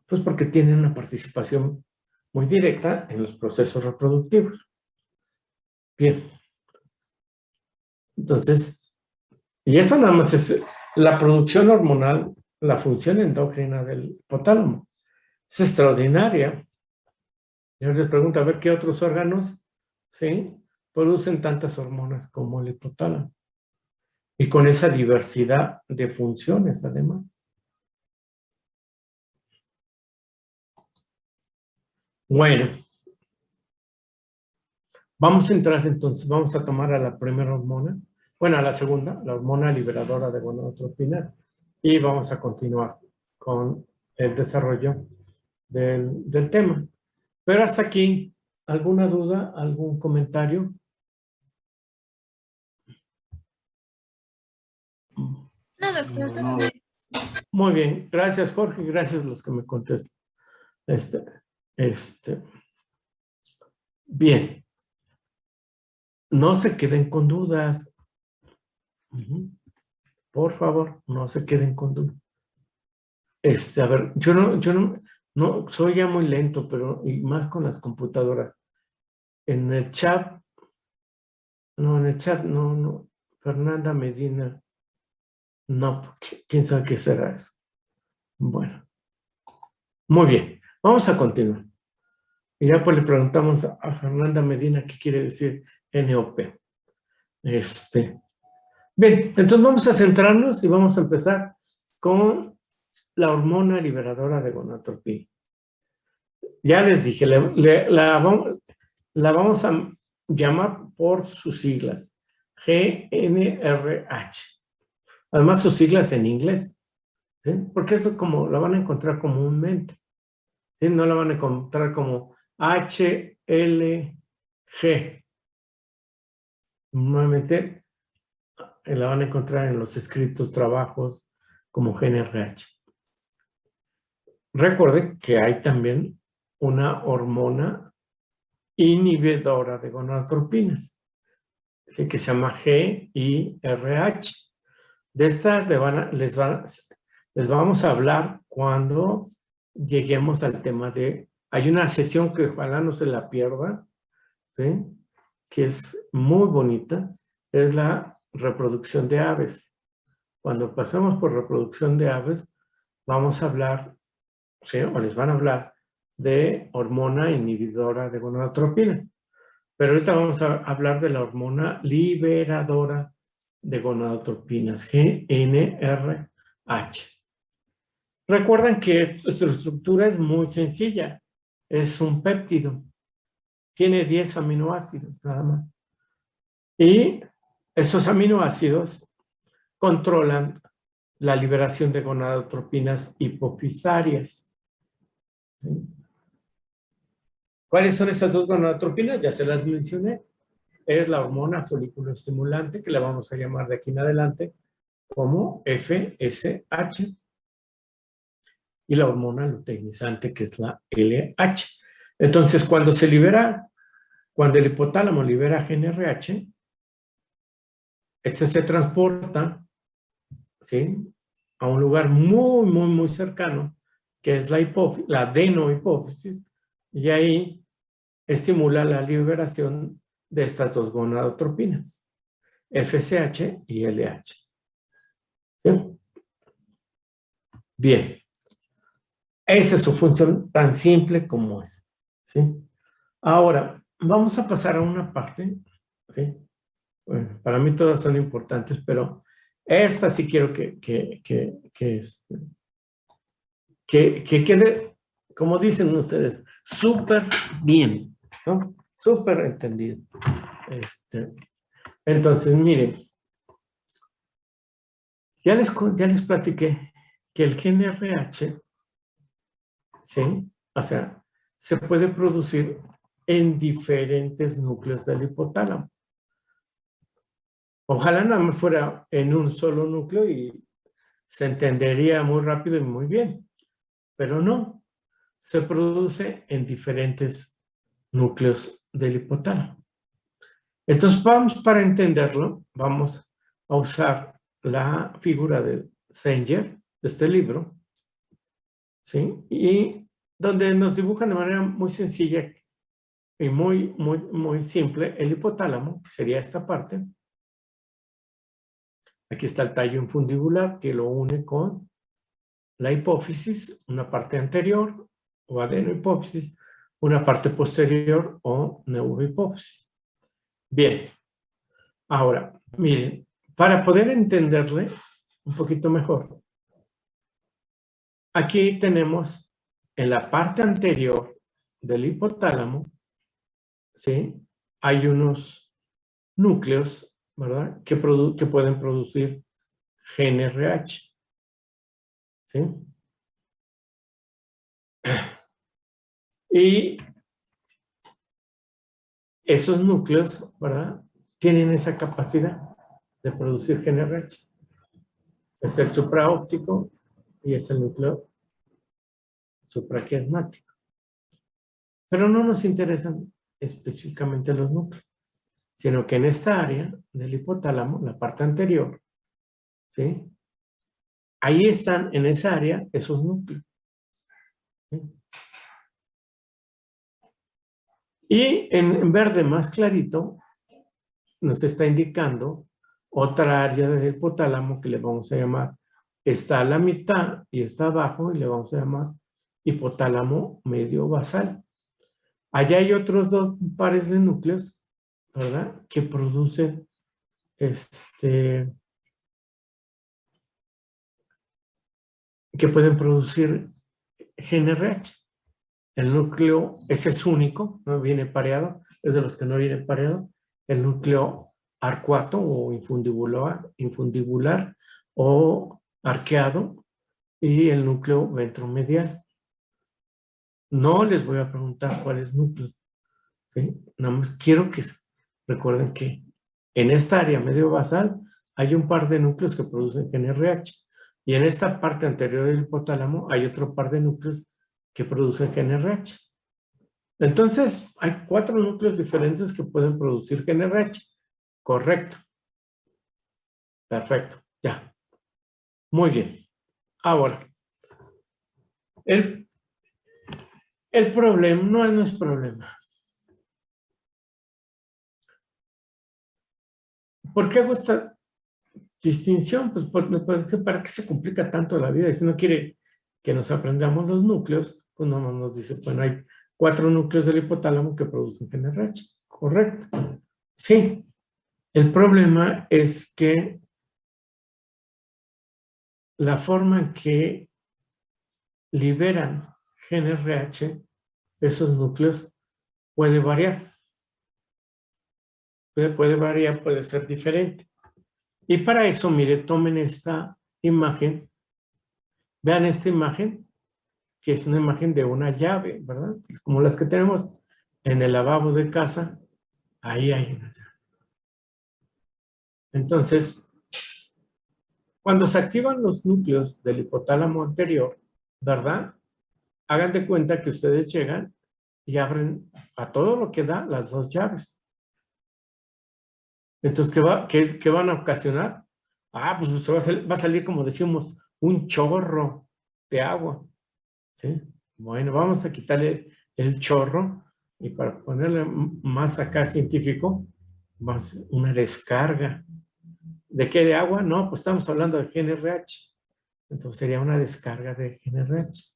Pues porque tienen una participación muy directa en los procesos reproductivos. Bien. Entonces, y esto nada más es la producción hormonal, la función endógena del hipotálamo. Es extraordinaria. Yo les pregunto, a ver qué otros órganos, ¿sí?, producen tantas hormonas como el hipotálamo. Y con esa diversidad de funciones, además. Bueno. Vamos a entrar entonces, vamos a tomar a la primera hormona, bueno, a la segunda, la hormona liberadora de gonadotropina, y vamos a continuar con el desarrollo del tema. Pero hasta aquí, ¿alguna duda, algún comentario? No, doctor, todo No, bien. Muy bien, gracias Jorge, gracias a los que me contestan. Bien. No se queden con dudas. Por favor, no se queden con dudas. A ver, yo no, soy ya muy lento, pero y más con las computadoras. En el chat, no, Fernanda Medina, no, quién sabe qué será eso. Bueno, muy bien, vamos a continuar. Y ya pues le preguntamos a Fernanda Medina qué quiere decir NOP. Bien, entonces vamos a centrarnos y vamos a empezar con la hormona liberadora de gonadotropina. Ya les dije, la vamos a llamar por sus siglas, GNRH. Además, sus siglas en inglés, ¿sí? Porque esto como la van a encontrar comúnmente, ¿sí? No la van a encontrar como HLG. Normalmente la van a encontrar en los escritos trabajos como GNRH. Recuerden que hay también una hormona inhibidora de gonadotropinas, que se llama GIRH. De esta les vamos a hablar cuando lleguemos al tema de... Hay una sesión que ojalá no se la pierda, ¿sí?, que es muy bonita, es la reproducción de aves. Cuando pasemos por reproducción de aves, vamos a hablar, ¿sí?, o les van a hablar de hormona inhibidora de gonadotropinas. Pero ahorita vamos a hablar de la hormona liberadora de gonadotropinas, GNRH. Recuerden que su estructura es muy sencilla. Es un péptido. Tiene 10 aminoácidos nada más. Y esos aminoácidos controlan la liberación de gonadotropinas hipofisarias. ¿Sí? ¿Cuáles son esas dos gonadotropinas? Ya se las mencioné. Es la hormona folículo estimulante, que la vamos a llamar de aquí en adelante como FSH, y la hormona luteinizante, que es la LH. Entonces, cuando el hipotálamo libera GNRH, este se transporta, ¿sí?, a un lugar muy, muy, muy cercano, que es la adenohipófisis, y ahí estimula la liberación de estas dos gonadotropinas, FSH y LH. ¿Sí? Bien. Esa es su función tan simple como es. ¿Sí? Ahora, vamos a pasar a una parte, ¿sí? Bueno, para mí todas son importantes, pero esta sí quiero que quede, como dicen ustedes, súper bien, ¿no? súper entendido. Entonces, miren, ya les platiqué que el GnRH, ¿sí? O sea, se puede producir en diferentes núcleos del hipotálamo. Ojalá nada más fuera en un solo núcleo y se entendería muy rápido y muy bien, pero no, se produce en diferentes núcleos del hipotálamo. Entonces, para entenderlo, vamos a usar la figura de Sanger, de este libro, ¿sí? Y donde nos dibujan de manera muy sencilla y muy simple el hipotálamo, que sería esta parte. Aquí está el tallo infundibular que lo une con la hipófisis, una parte anterior o adenohipófisis, una parte posterior o neurohipófisis. Bien, ahora, miren, para poder entenderle un poquito mejor, aquí tenemos en la parte anterior del hipotálamo, ¿sí? Hay unos núcleos, ¿verdad? Que pueden producir GnRH, ¿sí? Y esos núcleos, ¿verdad? Tienen esa capacidad de producir GnRH. Es el supraóptico y es el núcleo supraquiasmático. Pero no nos interesan específicamente los núcleos, sino que en esta área del hipotálamo, la parte anterior, ¿sí? Ahí están, en esa área, esos núcleos, ¿sí? Y en verde más clarito nos está indicando otra área del hipotálamo que le vamos a llamar, está a la mitad y está abajo y le vamos a llamar hipotálamo medio basal. Allá hay otros dos pares de núcleos, ¿verdad? Que producen que pueden producir GnRH. El núcleo, ese es único, no viene pareado, es de los que no vienen pareado. El núcleo arcuato o infundibular o arqueado y el núcleo ventromedial. No les voy a preguntar cuáles núcleos, ¿sí? Nada más quiero que recuerden que en esta área medio basal hay un par de núcleos que producen GnRH y en esta parte anterior del hipotálamo hay otro par de núcleos que producen GnRH. Entonces, hay 4 núcleos diferentes que pueden producir GnRH. Correcto. Perfecto. Ya. Muy bien. Ahora, el problema no es problema. ¿Por qué hago esta distinción? Pues porque me parece, ¿para qué se complica tanto la vida? Y si no quiere que nos aprendamos los núcleos, pues no nos dice, bueno, hay 4 núcleos del hipotálamo que producen GnRH. Correcto. Sí. El problema es que la forma en que liberan GnRH, esos núcleos, puede variar. Puede variar, puede ser diferente. Y para eso, mire, tomen esta imagen. Vean esta imagen, que es una imagen de una llave, ¿verdad? Como las que tenemos en el lavabo de casa. Ahí hay una llave. Entonces, cuando se activan los núcleos del hipotálamo anterior, ¿verdad? Hagan de cuenta que ustedes llegan y abren a todo lo que da las 2 llaves. Entonces, ¿qué van a ocasionar? Pues va a salir, como decimos, un chorro de agua. ¿Sí? Bueno, vamos a quitarle el chorro y para ponerle más acá científico, vamos a hacer una descarga. ¿De qué de agua? No, pues estamos hablando de GnRH. Entonces sería una descarga de GnRH.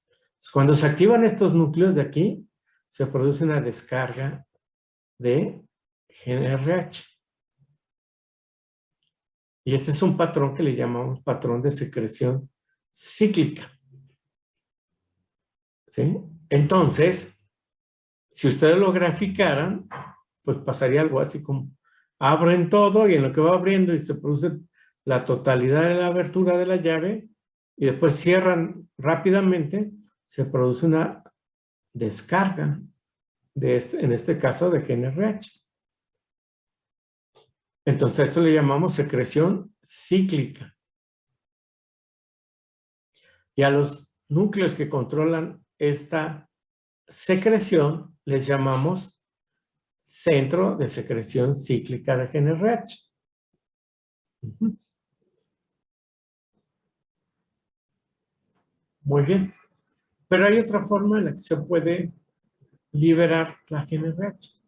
Cuando se activan estos núcleos de aquí, se produce una descarga de GnRH. Y este es un patrón que le llamamos patrón de secreción cíclica. ¿Sí? Entonces, si ustedes lo graficaran, pues pasaría algo así como abren todo y en lo que va abriendo y se produce la totalidad de la abertura de la llave y después cierran rápidamente, se produce una descarga, en este caso de GNRH. Entonces esto le llamamos secreción cíclica. Y a los núcleos que controlan esta secreción les llamamos centro de secreción cíclica de GNRH. Muy bien. Pero hay otra forma en la que se puede liberar la GNRH.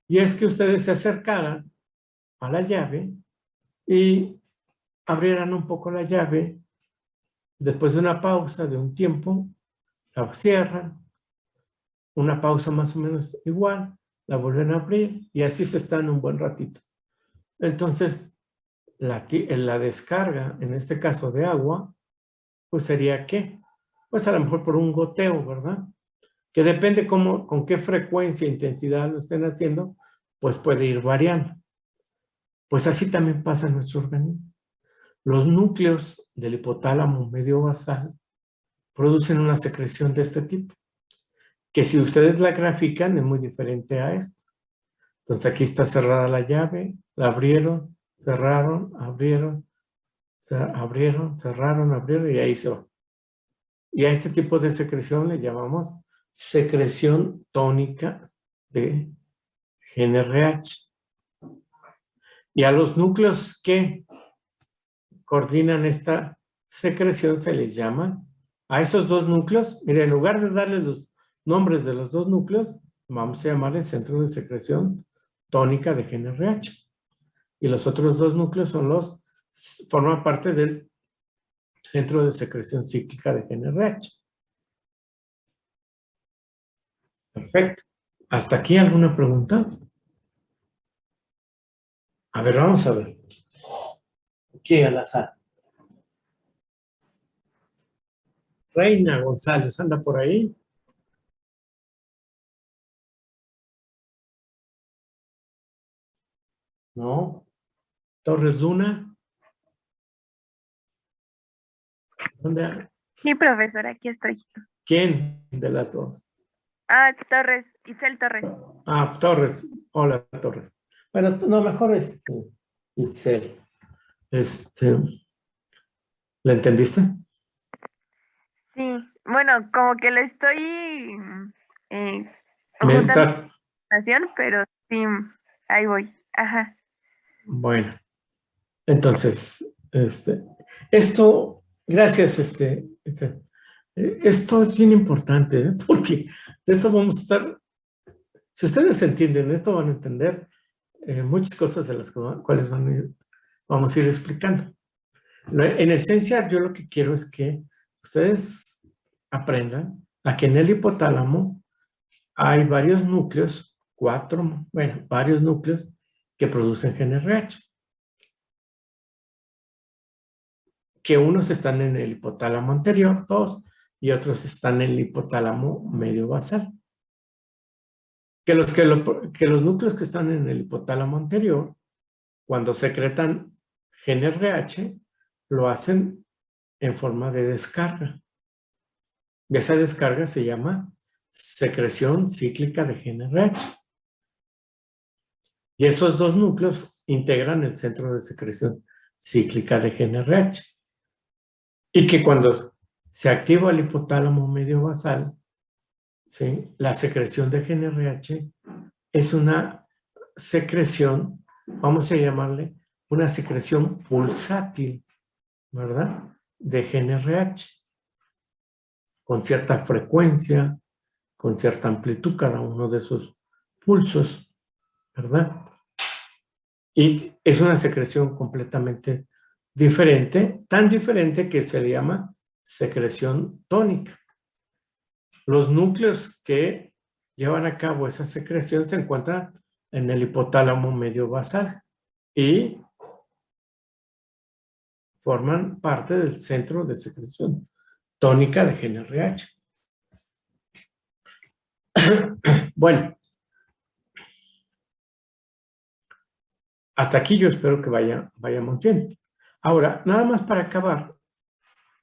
Y es que ustedes se acercaran a la llave y abrieran un poco la llave. Después de una pausa de un tiempo, la cierran. Una pausa más o menos igual, la vuelven a abrir y así se están un buen ratito. Entonces, la descarga, en este caso de agua, pues sería ¿qué? Pues a lo mejor por un goteo, ¿verdad? Que depende con qué frecuencia e intensidad lo estén haciendo, pues puede ir variando. Pues así también pasa en nuestro organismo. Los núcleos del hipotálamo medio basal producen una secreción de este tipo, que si ustedes la grafican es muy diferente a esto. Entonces aquí está cerrada la llave, la abrieron, cerraron, abrieron, cerraron, abrieron y ahí se va. Y a este tipo de secreción le llamamos secreción tónica de GNRH. Y a los núcleos que coordinan esta secreción se les llama, a esos dos núcleos, mire, en lugar de darle los nombres de los dos núcleos, vamos a llamarle centro de secreción tónica de GNRH. Y los otros dos núcleos forman parte del centro de secreción cíclica de GNRH. Perfecto. ¿Hasta aquí alguna pregunta? A ver, vamos a ver. Aquí al azar. Reina González, ¿anda por ahí? No. Torres Luna. ¿Dónde? Sí, profesor, aquí estoy. ¿Quién de las dos? Torres, Itzel Torres. Torres. Hola, Torres. Bueno, no, mejor es Itzel. ¿La entendiste? Sí, bueno, como que le estoy Me juntando está- información, pero sí, ahí voy. Ajá. Bueno, entonces, esto, gracias, esto es bien importante, ¿eh? Porque de esto vamos a estar, si ustedes entienden esto, van a entender muchas cosas de las cuales vamos a ir explicando. En esencia, yo lo que quiero es que ustedes aprendan a que en el hipotálamo hay varios núcleos, varios núcleos que producen GNRH. Que unos están en el hipotálamo anterior, dos, y otros están en el hipotálamo medio basal. Que los núcleos que están en el hipotálamo anterior, cuando secretan GNRH, lo hacen en forma de descarga. Y esa descarga se llama secreción cíclica de GNRH. Y esos dos núcleos integran el centro de secreción cíclica de GNRH. Y que cuando se activa el hipotálamo medio basal, ¿sí? La secreción de GNRH es una secreción, vamos a llamarle una secreción pulsátil, ¿verdad? De GNRH, con cierta frecuencia, con cierta amplitud, cada uno de esos pulsos, ¿verdad? Y es una secreción completamente diferente, tan diferente que se le llama secreción tónica. Los núcleos que llevan a cabo esa secreción se encuentran en el hipotálamo medio basal y forman parte del centro de secreción tónica de GNRH. Bueno, Hasta aquí yo espero que vayamos bien. Ahora, nada más para acabar,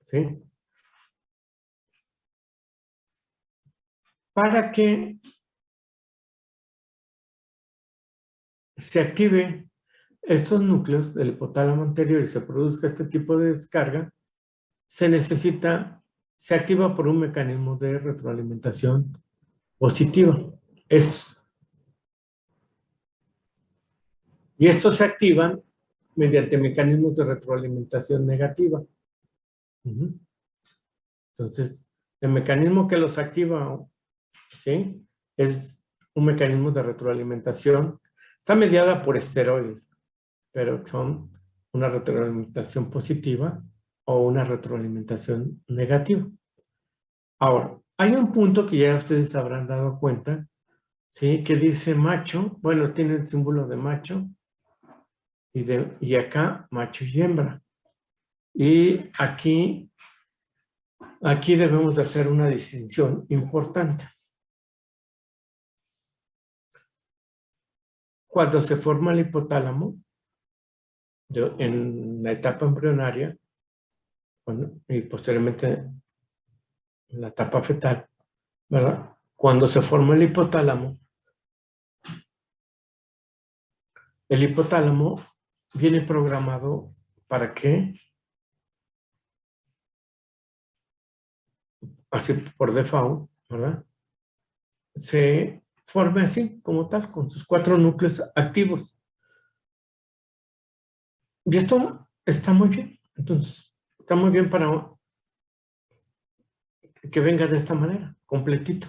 ¿sí? Para que se active estos núcleos del hipotálamo anterior y se produzca este tipo de descarga, se activa por un mecanismo de retroalimentación positiva. Y estos se activan mediante mecanismos de retroalimentación negativa. Entonces, el mecanismo que los activa, ¿sí? Es un mecanismo de retroalimentación. Está mediada por esteroides, pero son una retroalimentación positiva o una retroalimentación negativa. Ahora, hay un punto que ya ustedes habrán dado cuenta, ¿sí? Que dice macho, bueno, tiene el símbolo de macho, y acá macho y hembra. Y aquí debemos de hacer una distinción importante. Cuando se forma el hipotálamo, en la etapa embrionaria, y posteriormente en la etapa fetal, ¿verdad? Cuando se forma el hipotálamo viene programado para que, así por default, ¿verdad? Se forme así, como tal, con sus 4 núcleos activos. Y esto está muy bien. Entonces, está muy bien para que venga de esta manera, completito.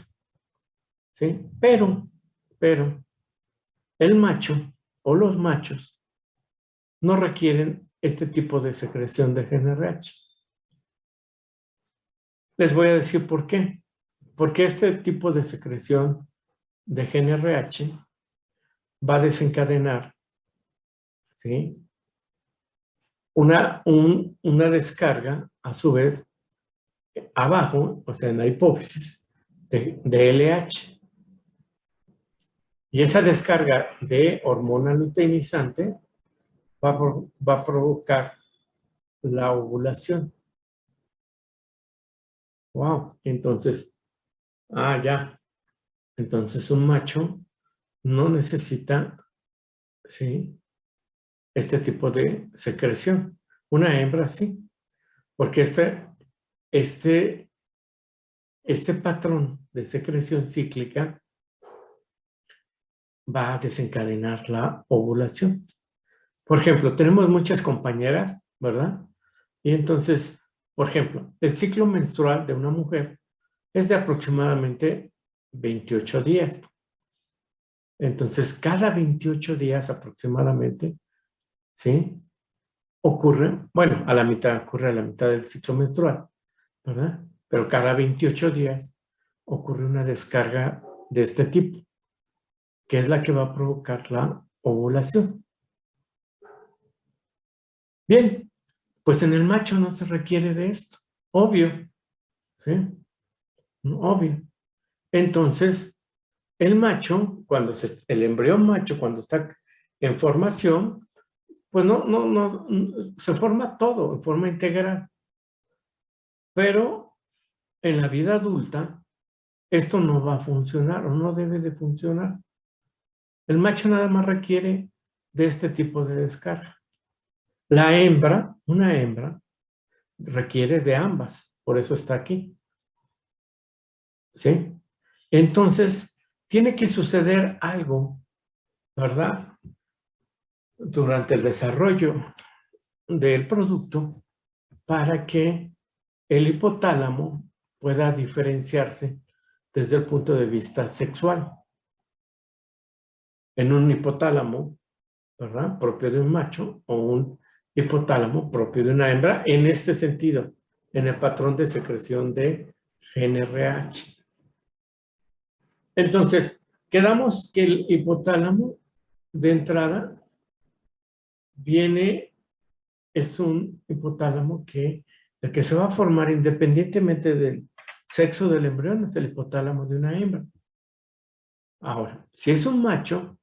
¿Sí? Pero, el macho o los machos no requieren este tipo de secreción de GnRH. Les voy a decir por qué. Porque este tipo de secreción de GnRH va a desencadenar, ¿sí? Una descarga, a su vez, abajo, o sea, en la hipófisis, de LH. Y esa descarga de hormona luteinizante va a provocar la ovulación. Wow, entonces, ya. Entonces un macho no necesita, ¿sí?, este tipo de secreción. Una hembra sí, porque este patrón de secreción cíclica va a desencadenar la ovulación. Por ejemplo, tenemos muchas compañeras, ¿verdad? Y entonces, por ejemplo, el ciclo menstrual de una mujer es de aproximadamente 28 días. Entonces, cada 28 días aproximadamente, ¿sí?, ocurre, bueno, ocurre a la mitad del ciclo menstrual, ¿verdad? Pero cada 28 días ocurre una descarga de este tipo, que es la que va a provocar la ovulación. Bien, pues en el macho no se requiere de esto, obvio, ¿sí? Obvio. Entonces, el macho, el embrión macho, cuando está en formación, pues no, se forma todo en forma integral. Pero en la vida adulta, esto no va a funcionar o no debe de funcionar. El macho nada más requiere de este tipo de descarga. La hembra, una hembra, requiere de ambas, por eso está aquí. ¿Sí? Entonces, tiene que suceder algo, ¿verdad?, durante el desarrollo del producto para que el hipotálamo pueda diferenciarse desde el punto de vista sexual. En un hipotálamo, ¿verdad?, propio de un macho, o un hipotálamo propio de una hembra, en este sentido, en el patrón de secreción de GnRH. Entonces, quedamos que el hipotálamo de entrada es un hipotálamo el que se va a formar independientemente del sexo del embrión, es el hipotálamo de una hembra. Ahora, si es un macho,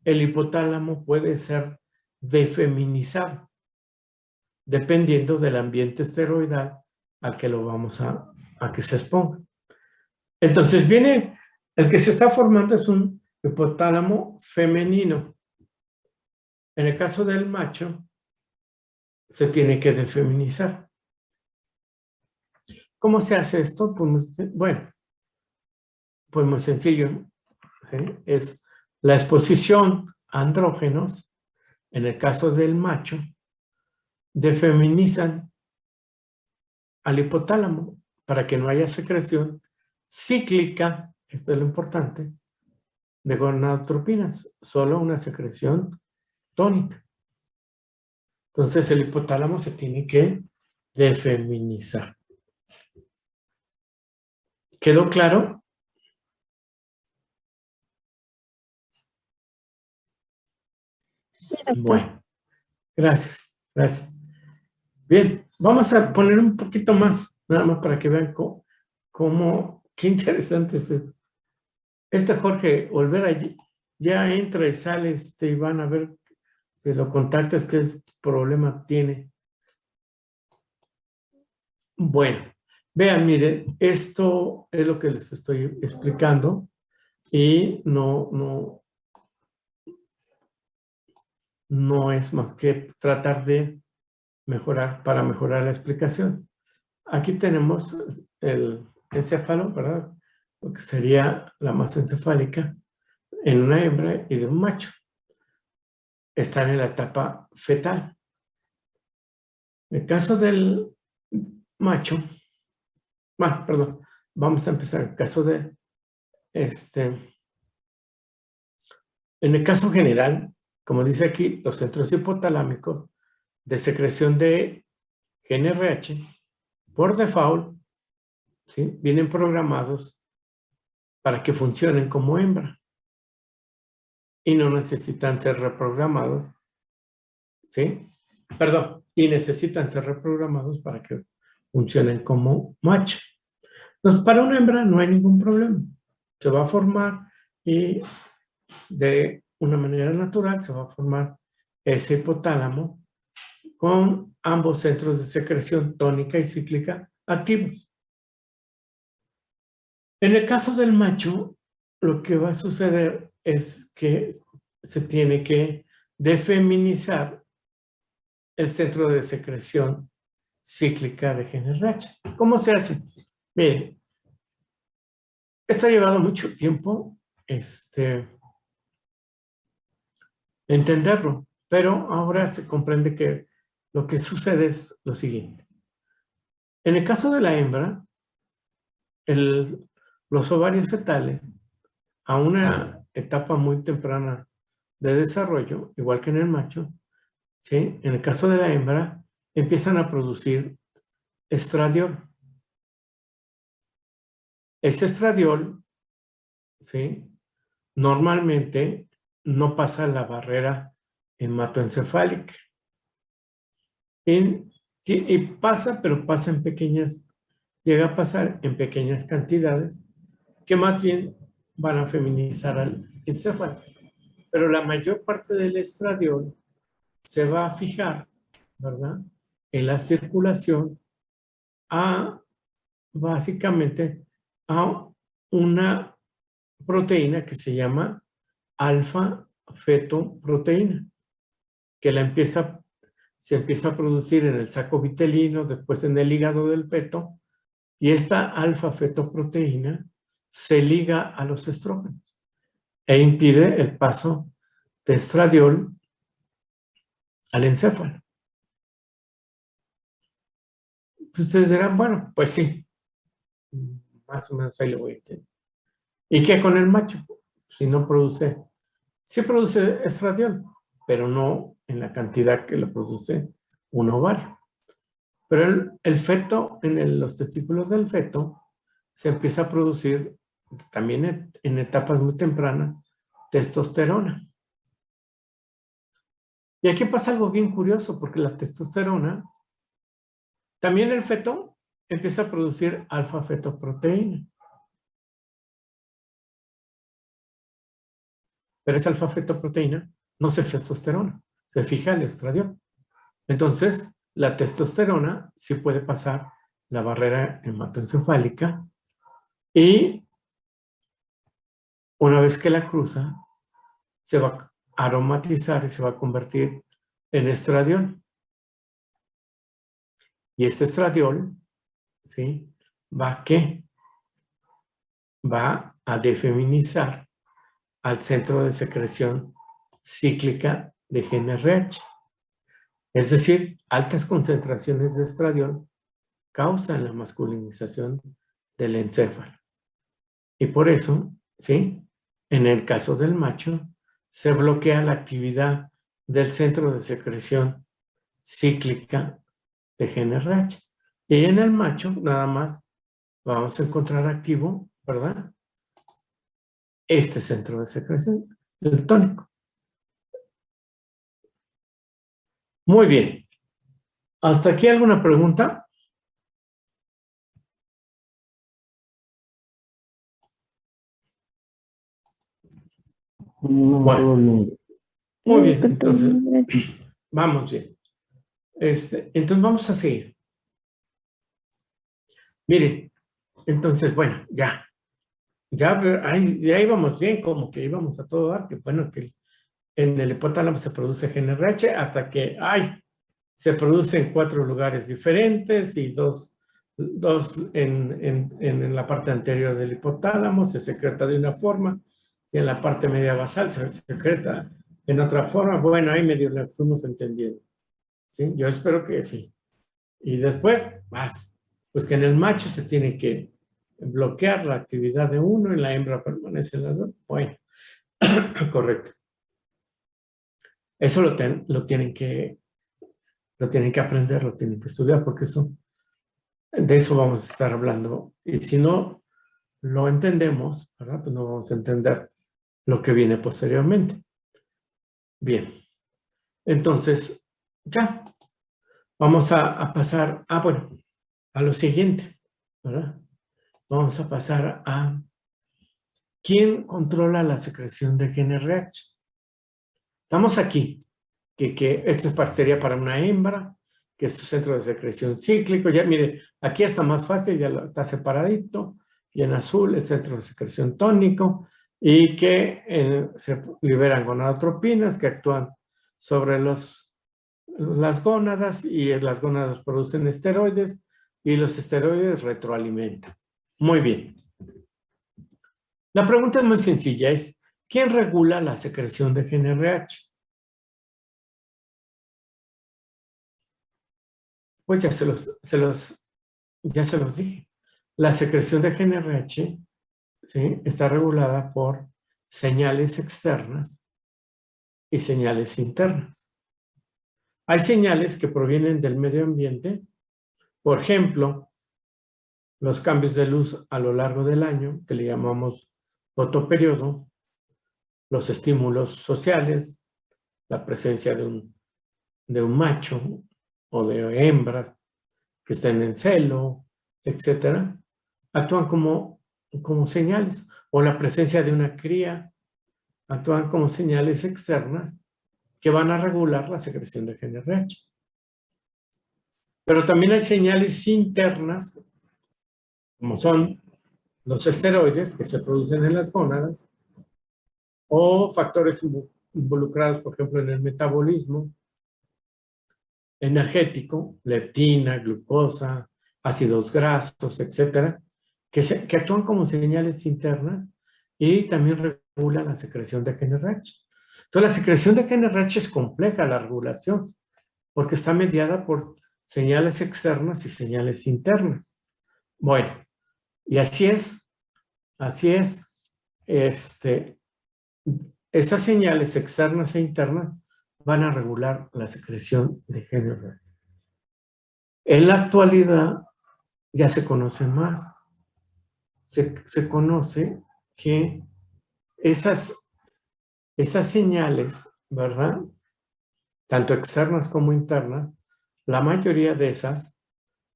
el hipotálamo puede ser defeminizado, dependiendo del ambiente esteroidal al que lo vamos a que se exponga. Entonces viene, el que se está formando es un hipotálamo femenino. En el caso del macho, se tiene que defeminizar. ¿Cómo se hace esto? Pues, bueno, pues muy sencillo, ¿sí? Es la exposición a andrógenos, en el caso del macho, defeminizan al hipotálamo para que no haya secreción cíclica, esto es lo importante, de gonadotropinas, solo una secreción tónica. Entonces el hipotálamo se tiene que defeminizar. ¿Quedó claro? Sí, doctor. Bueno, gracias, gracias. Bien, vamos a poner un poquito más, nada más para que vean cómo qué interesante es esto. Jorge Olvera ya entra y sale, y van a ver si lo contactas, qué problema tiene. Bueno, vean, miren, esto es lo que les estoy explicando y no es más que tratar de mejorar, para mejorar la explicación. Aquí tenemos el encéfalo, ¿verdad? Lo que sería la masa encefálica en una hembra y de un macho. Están en la etapa fetal. En el caso del macho, bueno, perdón, vamos a empezar. En el caso de en el caso general, como dice aquí, los centros hipotalámicos de secreción de GnRH, por default, ¿sí?, vienen programados para que funcionen como hembra y no necesitan ser reprogramados, ¿sí? Perdón, y necesitan ser reprogramados para que funcionen como macho. Entonces, para una hembra no hay ningún problema. Se va a formar y de una manera natural se va a formar ese hipotálamo con ambos centros de secreción tónica y cíclica activos. En el caso del macho, lo que va a suceder es que se tiene que defeminizar el centro de secreción cíclica de GnRH. ¿Cómo se hace? Miren, esto ha llevado mucho tiempo entenderlo, pero ahora se comprende que lo que sucede es lo siguiente. En el caso de la hembra, los ovarios fetales, a una etapa muy temprana de desarrollo, igual que en el macho, ¿sí?, en el caso de la hembra, empiezan a producir estradiol. Ese estradiol, ¿sí?, normalmente no pasa la barrera hematoencefálica. Y pasa, pero pasa en pequeñas, llega a pasar en pequeñas cantidades que más bien van a feminizar al encéfalo. Pero la mayor parte del estradiol se va a fijar, ¿verdad?, en la circulación básicamente a una proteína que se llama alfa-fetoproteína, que se empieza a producir en el saco vitelino, después en el hígado del feto, y esta alfa-fetoproteína se liga a los estrógenos e impide el paso de estradiol al encéfalo. Ustedes dirán, bueno, pues sí, más o menos ahí lo voy a entender. ¿Y qué con el macho? Si no produce, sí produce estradiol, pero no en la cantidad que lo produce un ovario. Pero el feto, los testículos del feto, se empieza a producir también en etapas muy tempranas testosterona. Y aquí pasa algo bien curioso, porque la testosterona, también el feto empieza a producir alfa-fetoproteína. pero esa alfa-fetoproteína no se fija testosterona, se fija el estradiol. Entonces, la testosterona sí puede pasar la barrera hematoencefálica y una vez que la cruza, se va a aromatizar y se va a convertir en estradiol. Y este estradiol, ¿sí? Va a defeminizar al centro de secreción cíclica de GnRH. Es decir, altas concentraciones de estradiol causan la masculinización del encéfalo. Y por eso, ¿sí? En el caso del macho, se bloquea la actividad del centro de secreción cíclica de GnRH. Y en el macho, nada más, vamos a encontrar activo, ¿verdad? Este centro de secreción, el tónico. Muy bien. ¿Hasta aquí alguna pregunta? Bueno, muy bien, entonces, vamos bien. Entonces vamos a seguir. Miren, entonces, bueno, ya íbamos bien, como que íbamos a todo dar, que bueno, que en el hipotálamo se produce GnRH hasta que, se produce en 4 lugares diferentes y dos en la parte anterior del hipotálamo, se secreta de una forma, y en la parte media basal se secreta en otra forma. Bueno, ahí medio lo fuimos entendiendo. ¿Sí? Yo espero que sí. Y después, pues que en el macho se tiene que bloquear la actividad de uno y la hembra permanece en las dos. Bueno, correcto. Eso lo tienen que aprender, lo tienen que estudiar, porque de eso vamos a estar hablando. Y si no lo entendemos, ¿verdad? Pues no vamos a entender lo que viene posteriormente. Bien. Entonces, ya. Vamos a pasar a lo siguiente, ¿verdad? Vamos a pasar a ¿quién controla la secreción de GnRH? Estamos aquí, que esto sería para una hembra, que es su centro de secreción cíclico. Ya mire, aquí está más fácil, ya está separadito, y en azul el centro de secreción tónico, y que se liberan gonadotropinas que actúan sobre las gónadas, y las gónadas producen esteroides, y los esteroides retroalimentan. Muy bien. La pregunta es muy sencilla, ¿quién regula la secreción de GnRH? Pues ya se los dije. La secreción de GnRH, ¿sí?, está regulada por señales externas y señales internas. Hay señales que provienen del medio ambiente, por ejemplo, los cambios de luz a lo largo del año, que le llamamos fotoperiodo, los estímulos sociales, la presencia de un macho o de hembras que estén en celo, etcétera, actúan como señales, o la presencia de una cría, actúan como señales externas que van a regular la secreción de GnRH. Pero también hay señales internas, como son los esteroides que se producen en las gónadas, o factores involucrados, por ejemplo, en el metabolismo energético, leptina, glucosa, ácidos grasos, etcétera, que actúan como señales internas y también regulan la secreción de GnRH. Entonces, la secreción de GnRH es compleja, la regulación, porque está mediada por señales externas y señales internas. Bueno, y así es. Esas señales externas e internas van a regular la secreción de GnRH. En la actualidad ya se conoce más. Se conoce que esas señales, ¿verdad?, tanto externas como internas, la mayoría de esas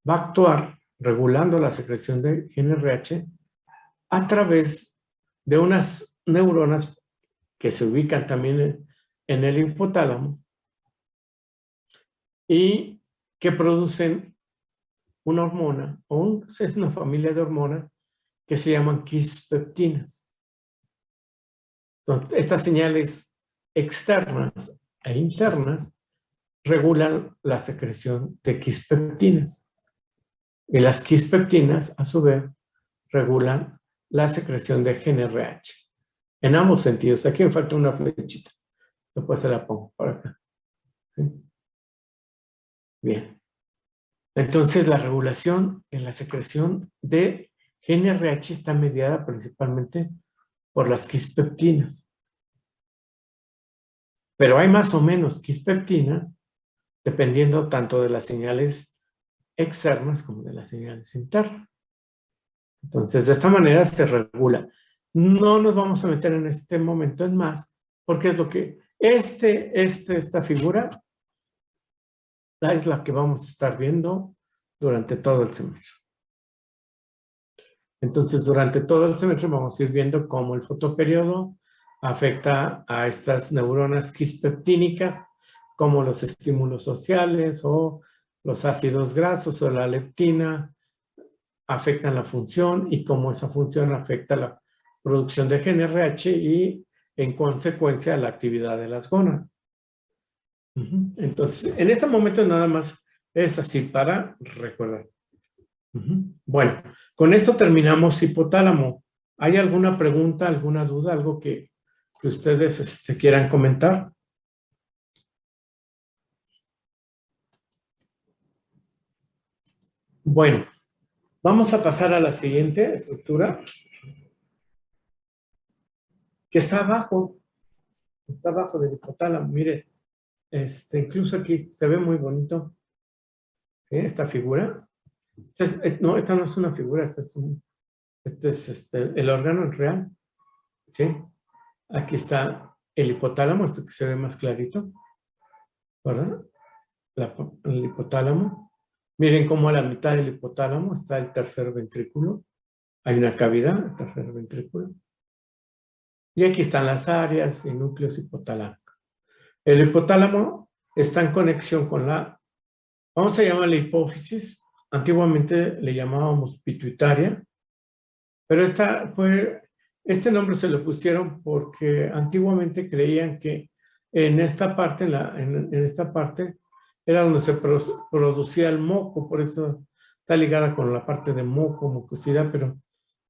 va a actuar regulando la secreción de GnRH a través de unas neuronas que se ubican también en el hipotálamo y que producen una hormona, es una familia de hormonas que se llaman quispeptinas. Entonces, estas señales externas e internas regulan la secreción de quispeptinas. Y las quispeptinas, a su vez, regulan la secreción de GnRH. En ambos sentidos. Aquí me falta una flechita. Después se la pongo por acá. ¿Sí? Bien. Entonces, la regulación de la secreción de GnRH está mediada principalmente por las quispeptinas. Pero hay más o menos quispeptina dependiendo tanto de las señales externas como de las señales internas. Entonces, de esta manera se regula. No nos vamos a meter en este momento en más, porque es lo que esta figura es la que vamos a estar viendo durante todo el semestre. Entonces, durante todo el semestre vamos a ir viendo cómo el fotoperiodo afecta a estas neuronas quispeptínicas, como los estímulos sociales o los ácidos grasos o la leptina afectan la función y cómo esa función afecta la producción de GnRH y, en consecuencia, la actividad de las gónadas. Entonces, en este momento nada más es así para recordar. Bueno, con esto terminamos hipotálamo. ¿Hay alguna pregunta, alguna duda, algo que ustedes quieran comentar? Bueno, vamos a pasar a la siguiente estructura, que está abajo del hipotálamo. Mire, incluso aquí se ve muy bonito esta figura. No, esta no es una figura, este es el órgano real. ¿Sí? Aquí está el hipotálamo, esto que se ve más clarito, ¿verdad? El hipotálamo. Miren cómo a la mitad del hipotálamo está el tercer ventrículo. Hay una cavidad, el tercer ventrículo. Y aquí están las áreas y núcleos hipotalámicos. El hipotálamo está en conexión con vamos a llamarla hipófisis. Antiguamente le llamábamos pituitaria, pero este nombre se lo pusieron porque antiguamente creían que en esta parte, en esta parte, era donde se producía el moco, por eso está ligada con la parte de moco, mucosidad, pero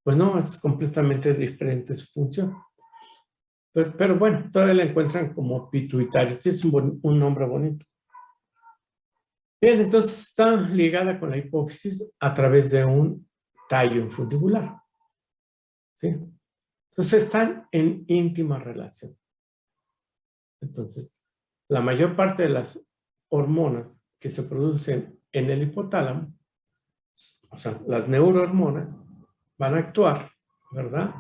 pues no, es completamente diferente su función. Pero bueno, todavía la encuentran como pituitaria. Este es un nombre bonito. Bien, entonces está ligada con la hipófisis a través de un tallo fundibular. ¿Sí? Entonces están en íntima relación. Entonces, la mayor parte de las hormonas que se producen en el hipotálamo, o sea, las neurohormonas, van a actuar, ¿verdad?,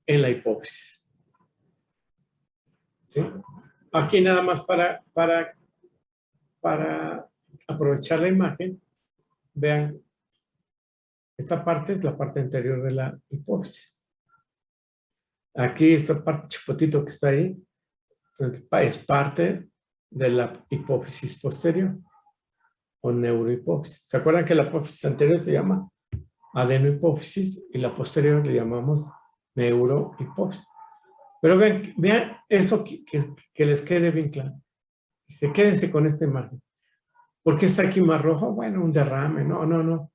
en la hipófisis. ¿Sí? Aquí nada más para aprovechar la imagen, vean, esta parte es la parte anterior de la hipófisis. Aquí esta parte chipotito que está ahí es parte de la hipófisis posterior o neurohipófisis. ¿Se acuerdan que la hipófisis anterior se llama adenohipófisis y la posterior le llamamos neurohipófisis? Pero vean esto que les quede bien claro. Quédense con esta imagen. ¿Por qué está aquí más rojo? Bueno, un derrame. No.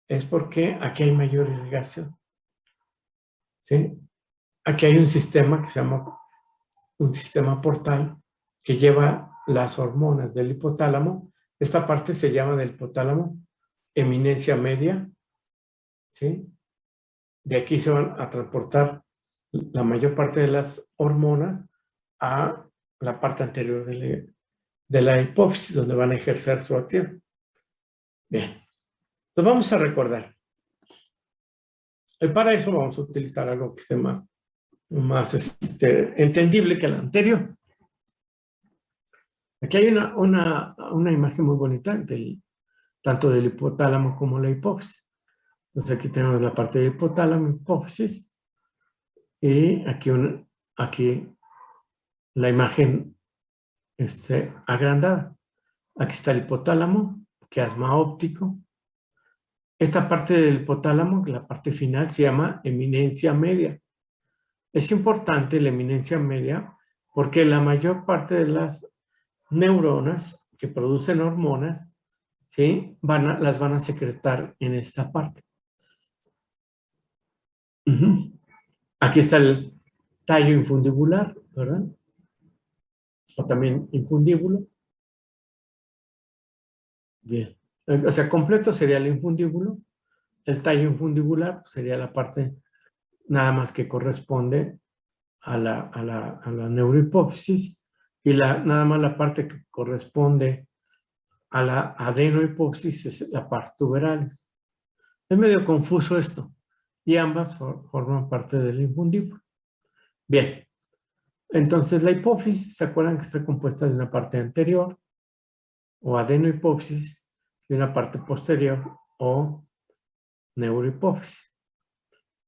Es porque aquí hay mayor irrigación. ¿Sí? Aquí hay un sistema que se llama un sistema portal que lleva las hormonas del hipotálamo. Esta parte se llama del hipotálamo eminencia media. ¿Sí? De aquí se van a transportar la mayor parte de las hormonas a la parte anterior de la hipófisis, donde van a ejercer su acción. Bien. Entonces vamos a recordar. Y para eso vamos a utilizar algo que esté más entendible que el anterior. Aquí hay una imagen muy bonita tanto del hipotálamo como la hipófisis. Entonces aquí tenemos la parte del hipotálamo, hipófisis, y aquí la imagen agrandada. Aquí está el hipotálamo, quiasma óptico. Esta parte del hipotálamo, la parte final, se llama eminencia media. Es importante la eminencia media porque la mayor parte de las neuronas que producen hormonas, ¿sí? Las van a secretar en esta parte. Aquí está el tallo infundibular, ¿verdad? O también infundíbulo. Bien. O sea, completo sería el infundíbulo. El tallo infundibular sería la parte nada más que corresponde a la neurohipófisis y nada más la parte que corresponde a la adenohipófisis es la parte tuberalis. Es medio confuso esto y ambas forman parte del infundíbulo. Bien, entonces la hipófisis, ¿se acuerdan que está compuesta de una parte anterior o adenohipófisis y una parte posterior o neurohipófisis?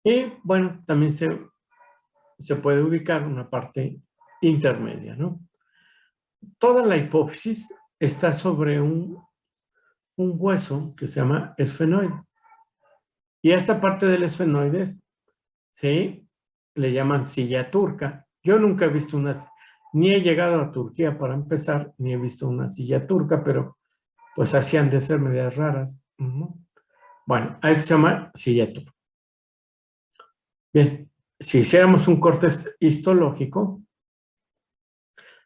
Y bueno, también se puede ubicar una parte intermedia, ¿no? Toda la hipófisis está sobre un hueso que se llama esfenoide. Y a esta parte del esfenoide, ¿sí? Le llaman silla turca. Yo nunca he visto ni he llegado a Turquía para empezar, ni he visto una silla turca, pero pues así han de ser medias raras. Bueno, a esto se llama silla turca. Bien, si hiciéramos un corte histológico,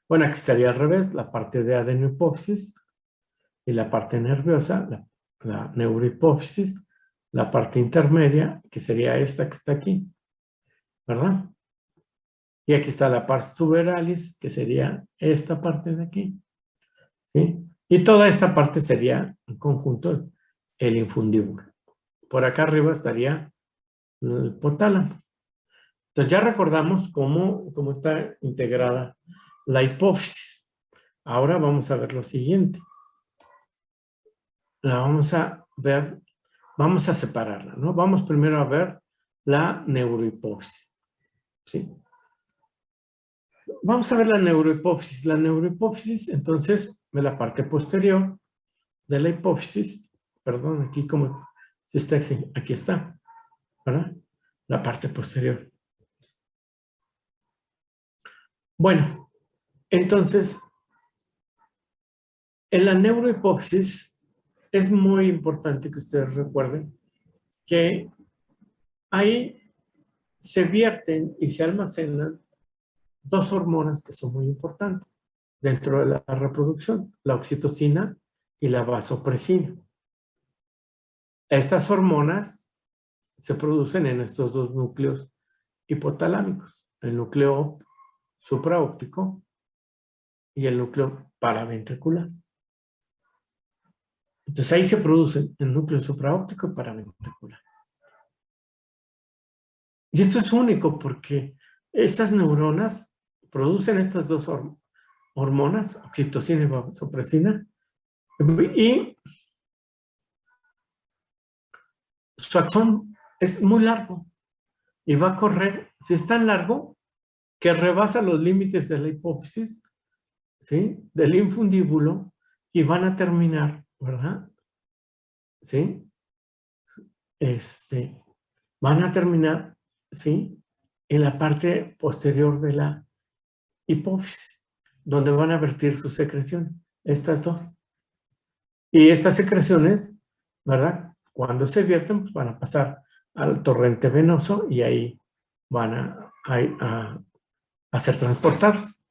bueno, aquí estaría al revés, la parte de adenohipófisis y la parte nerviosa, la neurohipófisis, la parte intermedia, que sería esta que está aquí, ¿verdad? Y aquí está la parte tuberalis, que sería esta parte de aquí, ¿sí? Y toda esta parte sería en conjunto el infundíbulo. Por acá arriba estaría el hipotálamo. Entonces ya recordamos cómo está integrada la hipófisis. Ahora vamos a ver lo siguiente. La vamos a ver, vamos a separarla, ¿no? Vamos primero a ver la neurohipófisis, ¿sí? Vamos a ver la neurohipófisis. La neurohipófisis, entonces, de la parte posterior de la hipófisis, perdón, aquí como si está aquí está, ¿verdad? La parte posterior. Bueno, entonces, en la neurohipófisis es muy importante que ustedes recuerden que ahí se vierten y se almacenan dos hormonas que son muy importantes dentro de la reproducción, la oxitocina y la vasopresina. Estas hormonas se producen en estos dos núcleos hipotalámicos, el núcleo supraóptico y el núcleo paraventricular. Entonces ahí se producen el núcleo supraóptico y paraventricular. Y esto es único porque estas neuronas producen estas dos hormonas, oxitocina y vasopresina, y su axón es muy largo y va a correr, si es tan largo, que rebasa los límites de la hipófisis, ¿sí? Del infundíbulo, y van a terminar, ¿verdad? ¿Sí? Van a terminar, ¿sí? En la parte posterior de la hipófisis, donde van a vertir sus secreciones, estas dos. Y estas secreciones, ¿verdad? Cuando se vierten, pues van a pasar al torrente venoso y ahí van a ser transportadas,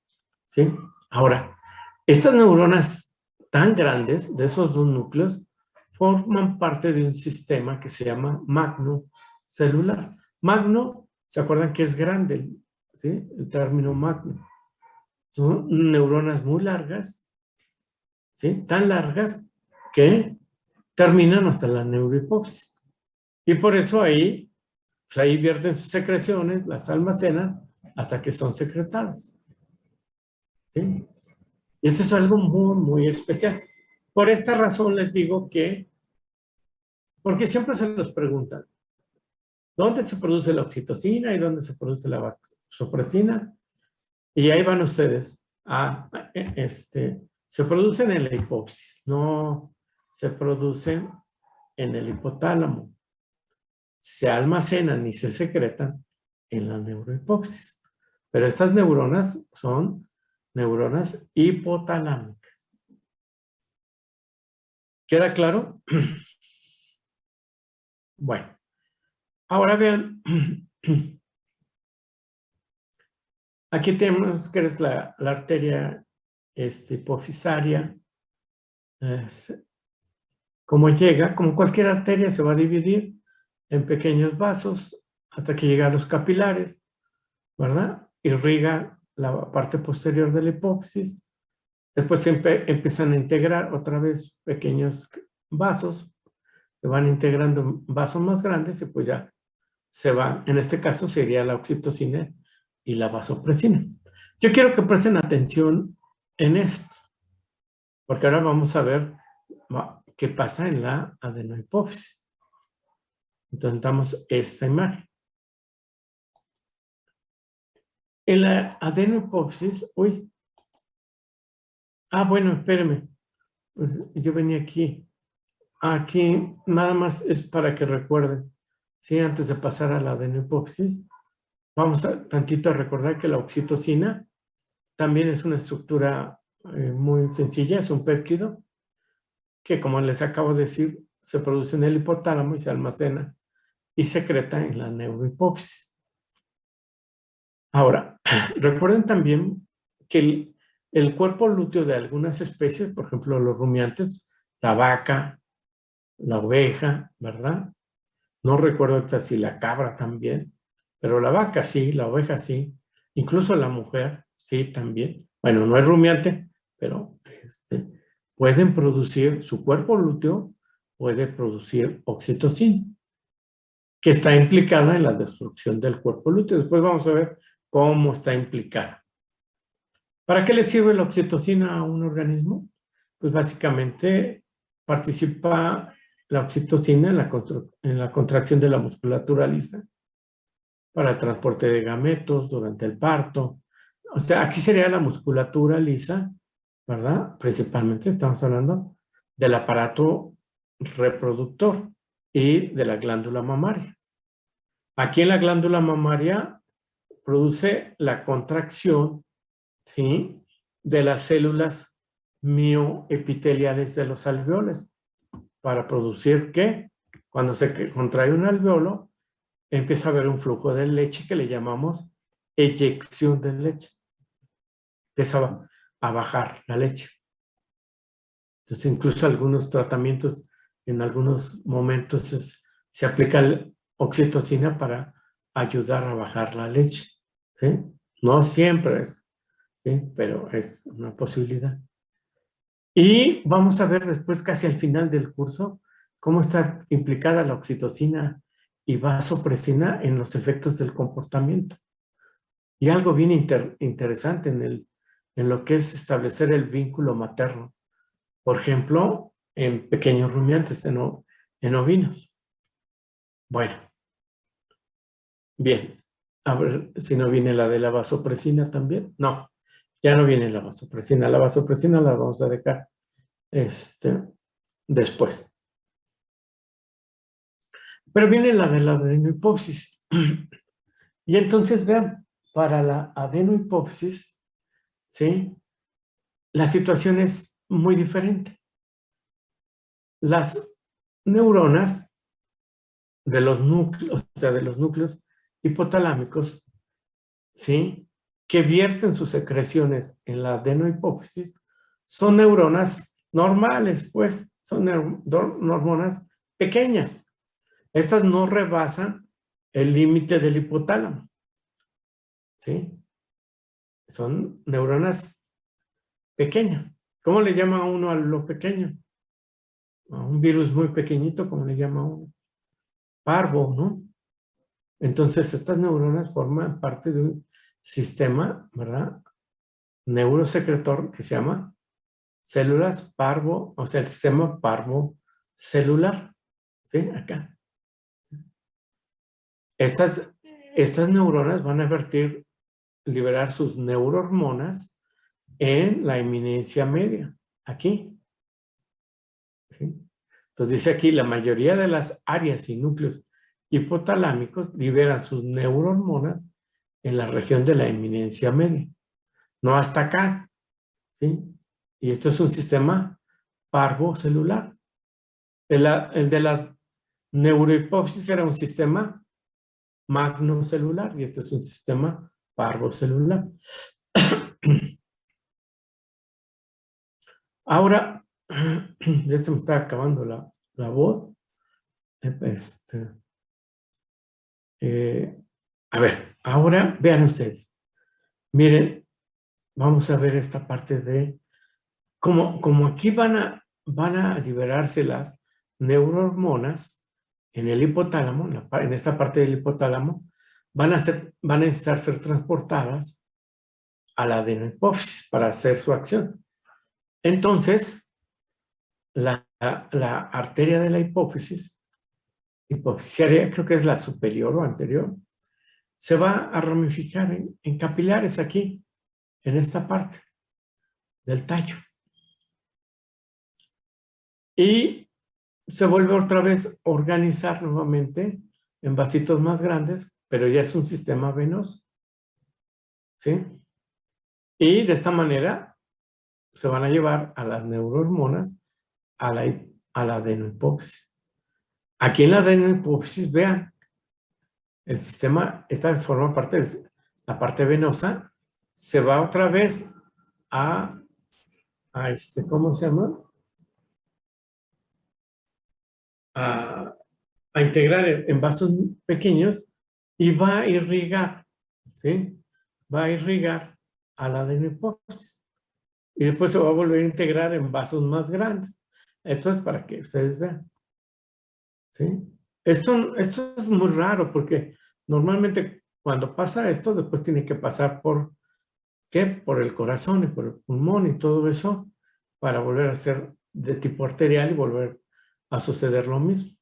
¿sí? Ahora, estas neuronas tan grandes de esos dos núcleos forman parte de un sistema que se llama magno celular. Magno, ¿se acuerdan que es grande? ¿Sí? El término magno. Son neuronas muy largas, ¿sí? Tan largas que terminan hasta la neurohipófisis. Y por eso ahí, pues ahí vierten sus secreciones, las almacenan hasta que son secretadas. ¿Sí? Y esto es algo muy, muy especial. Por esta razón les digo que, porque siempre se nos preguntan, ¿dónde se produce la oxitocina y dónde se produce la vasopresina? Y ahí van ustedes se producen en la hipófisis, no se producen en el hipotálamo. Se almacenan y se secretan en la neurohipófisis. Pero estas neuronas son neuronas hipotalámicas. ¿Queda claro? Bueno, ahora vean, aquí tenemos que es la arteria hipofisaria. Como llega, como cualquier arteria, se va a dividir en pequeños vasos hasta que llega a los capilares, ¿verdad? Irriga la parte posterior de la hipófisis. Después se empiezan a integrar otra vez pequeños vasos, se van integrando en vasos más grandes y pues ya se van. En este caso sería la oxitocina y la vasopresina. Yo quiero que presten atención en esto, porque ahora vamos a ver qué pasa en la adenohipófisis. Entonces damos esta imagen. En la adenohipófisis, bueno, espérenme. Pues yo venía aquí. Aquí nada más es para que recuerden. Sí, antes de pasar a la adenohipófisis, vamos tantito a recordar que la oxitocina también es una estructura muy sencilla, es un péptido que, como les acabo de decir, se produce en el hipotálamo y se almacena y secreta en la neurohipófisis. Ahora, recuerden también que el cuerpo lúteo de algunas especies, por ejemplo, los rumiantes, la vaca, la oveja, ¿verdad? No recuerdo si la cabra también, pero la vaca sí, la oveja sí, incluso la mujer sí también. Bueno, no es rumiante, pero pueden producir, su cuerpo lúteo puede producir oxitocina, que está implicada en la destrucción del cuerpo lúteo. Después vamos a ver cómo está implicada. ¿Para qué le sirve la oxitocina a un organismo? Pues básicamente participa la oxitocina en la contracción de la musculatura lisa para el transporte de gametos durante el parto. O sea, aquí sería la musculatura lisa, ¿verdad? Principalmente estamos hablando del aparato reproductor y de la glándula mamaria. Aquí en la glándula mamaria produce la contracción, ¿sí?, de las células mioepiteliales de los alveolos. ¿Para producir qué? Cuando se contrae un alveolo, empieza a haber un flujo de leche que le llamamos eyección de leche. Empieza a bajar la leche. Entonces, incluso algunos tratamientos, en algunos momentos se aplica oxitocina para ayudar a bajar la leche, ¿sí? No siempre es, ¿sí?, pero es una posibilidad. Y vamos a ver después, casi al final del curso, cómo está implicada la oxitocina y vasopresina en los efectos del comportamiento. Y algo bien interesante en lo que es establecer el vínculo materno. Por ejemplo, en pequeños rumiantes, en ovinos. Bueno, bien. A ver si no viene la de la vasopresina también. No, ya no viene la vasopresina. La vasopresina la vamos a dejar después. Pero viene la de la adenohipófisis. Y entonces vean, para la adenohipófisis, ¿sí?, la situación es muy diferente. Las neuronas de los núcleos, o sea, de los núcleos hipotalámicos, ¿sí?, que vierten sus secreciones en la adenohipófisis, son neuronas normales, pues, son neuronas pequeñas. Estas no rebasan el límite del hipotálamo, ¿sí? Son neuronas pequeñas. ¿Cómo le llama uno a lo pequeño? A un virus muy pequeñito, ¿cómo le llama uno? Parvo, ¿no? Entonces, estas neuronas forman parte de un sistema, ¿verdad?, neurosecretor que se llama células parvo, o sea, el sistema parvo celular, ¿sí? Acá. Estas neuronas van a vertir liberar sus neurohormonas en la eminencia media, aquí. ¿Sí? Entonces dice aquí, la mayoría de las áreas y núcleos hipotalámicos liberan sus neurohormonas en la región de la eminencia media, no hasta acá, ¿sí? Y esto es un sistema parvocelular. El de la neurohipófisis era un sistema magnocelular y este es un sistema parvocelular. Ahora, ya se me está acabando la voz. A ver, ahora vean ustedes. Miren, vamos a ver esta parte de como aquí van a liberarse las neurohormonas en el hipotálamo, en esta parte del hipotálamo, van a necesitar ser transportadas a la adenohipófisis para hacer su acción. Entonces, la arteria de la hipofisiaria, creo que es la superior o anterior, se va a ramificar en capilares aquí, en esta parte del tallo. Y se vuelve otra vez a organizar nuevamente en vasitos más grandes, pero ya es un sistema venoso. ¿Sí? Y de esta manera se van a llevar a las neurohormonas a la adenohipófisis. Aquí en la adenohipófisis, vean, el sistema, esta forma parte de la parte venosa, se va otra vez a ¿cómo se llama? A integrar en vasos pequeños y va a irrigar, ¿sí? Va a irrigar a la adenohipófisis. Y después se va a volver a integrar en vasos más grandes. Esto es para que ustedes vean. ¿Sí? Esto es muy raro porque normalmente cuando pasa esto, después tiene que pasar por, ¿qué? Por el corazón y por el pulmón y todo eso para volver a ser de tipo arterial y volver a suceder lo mismo.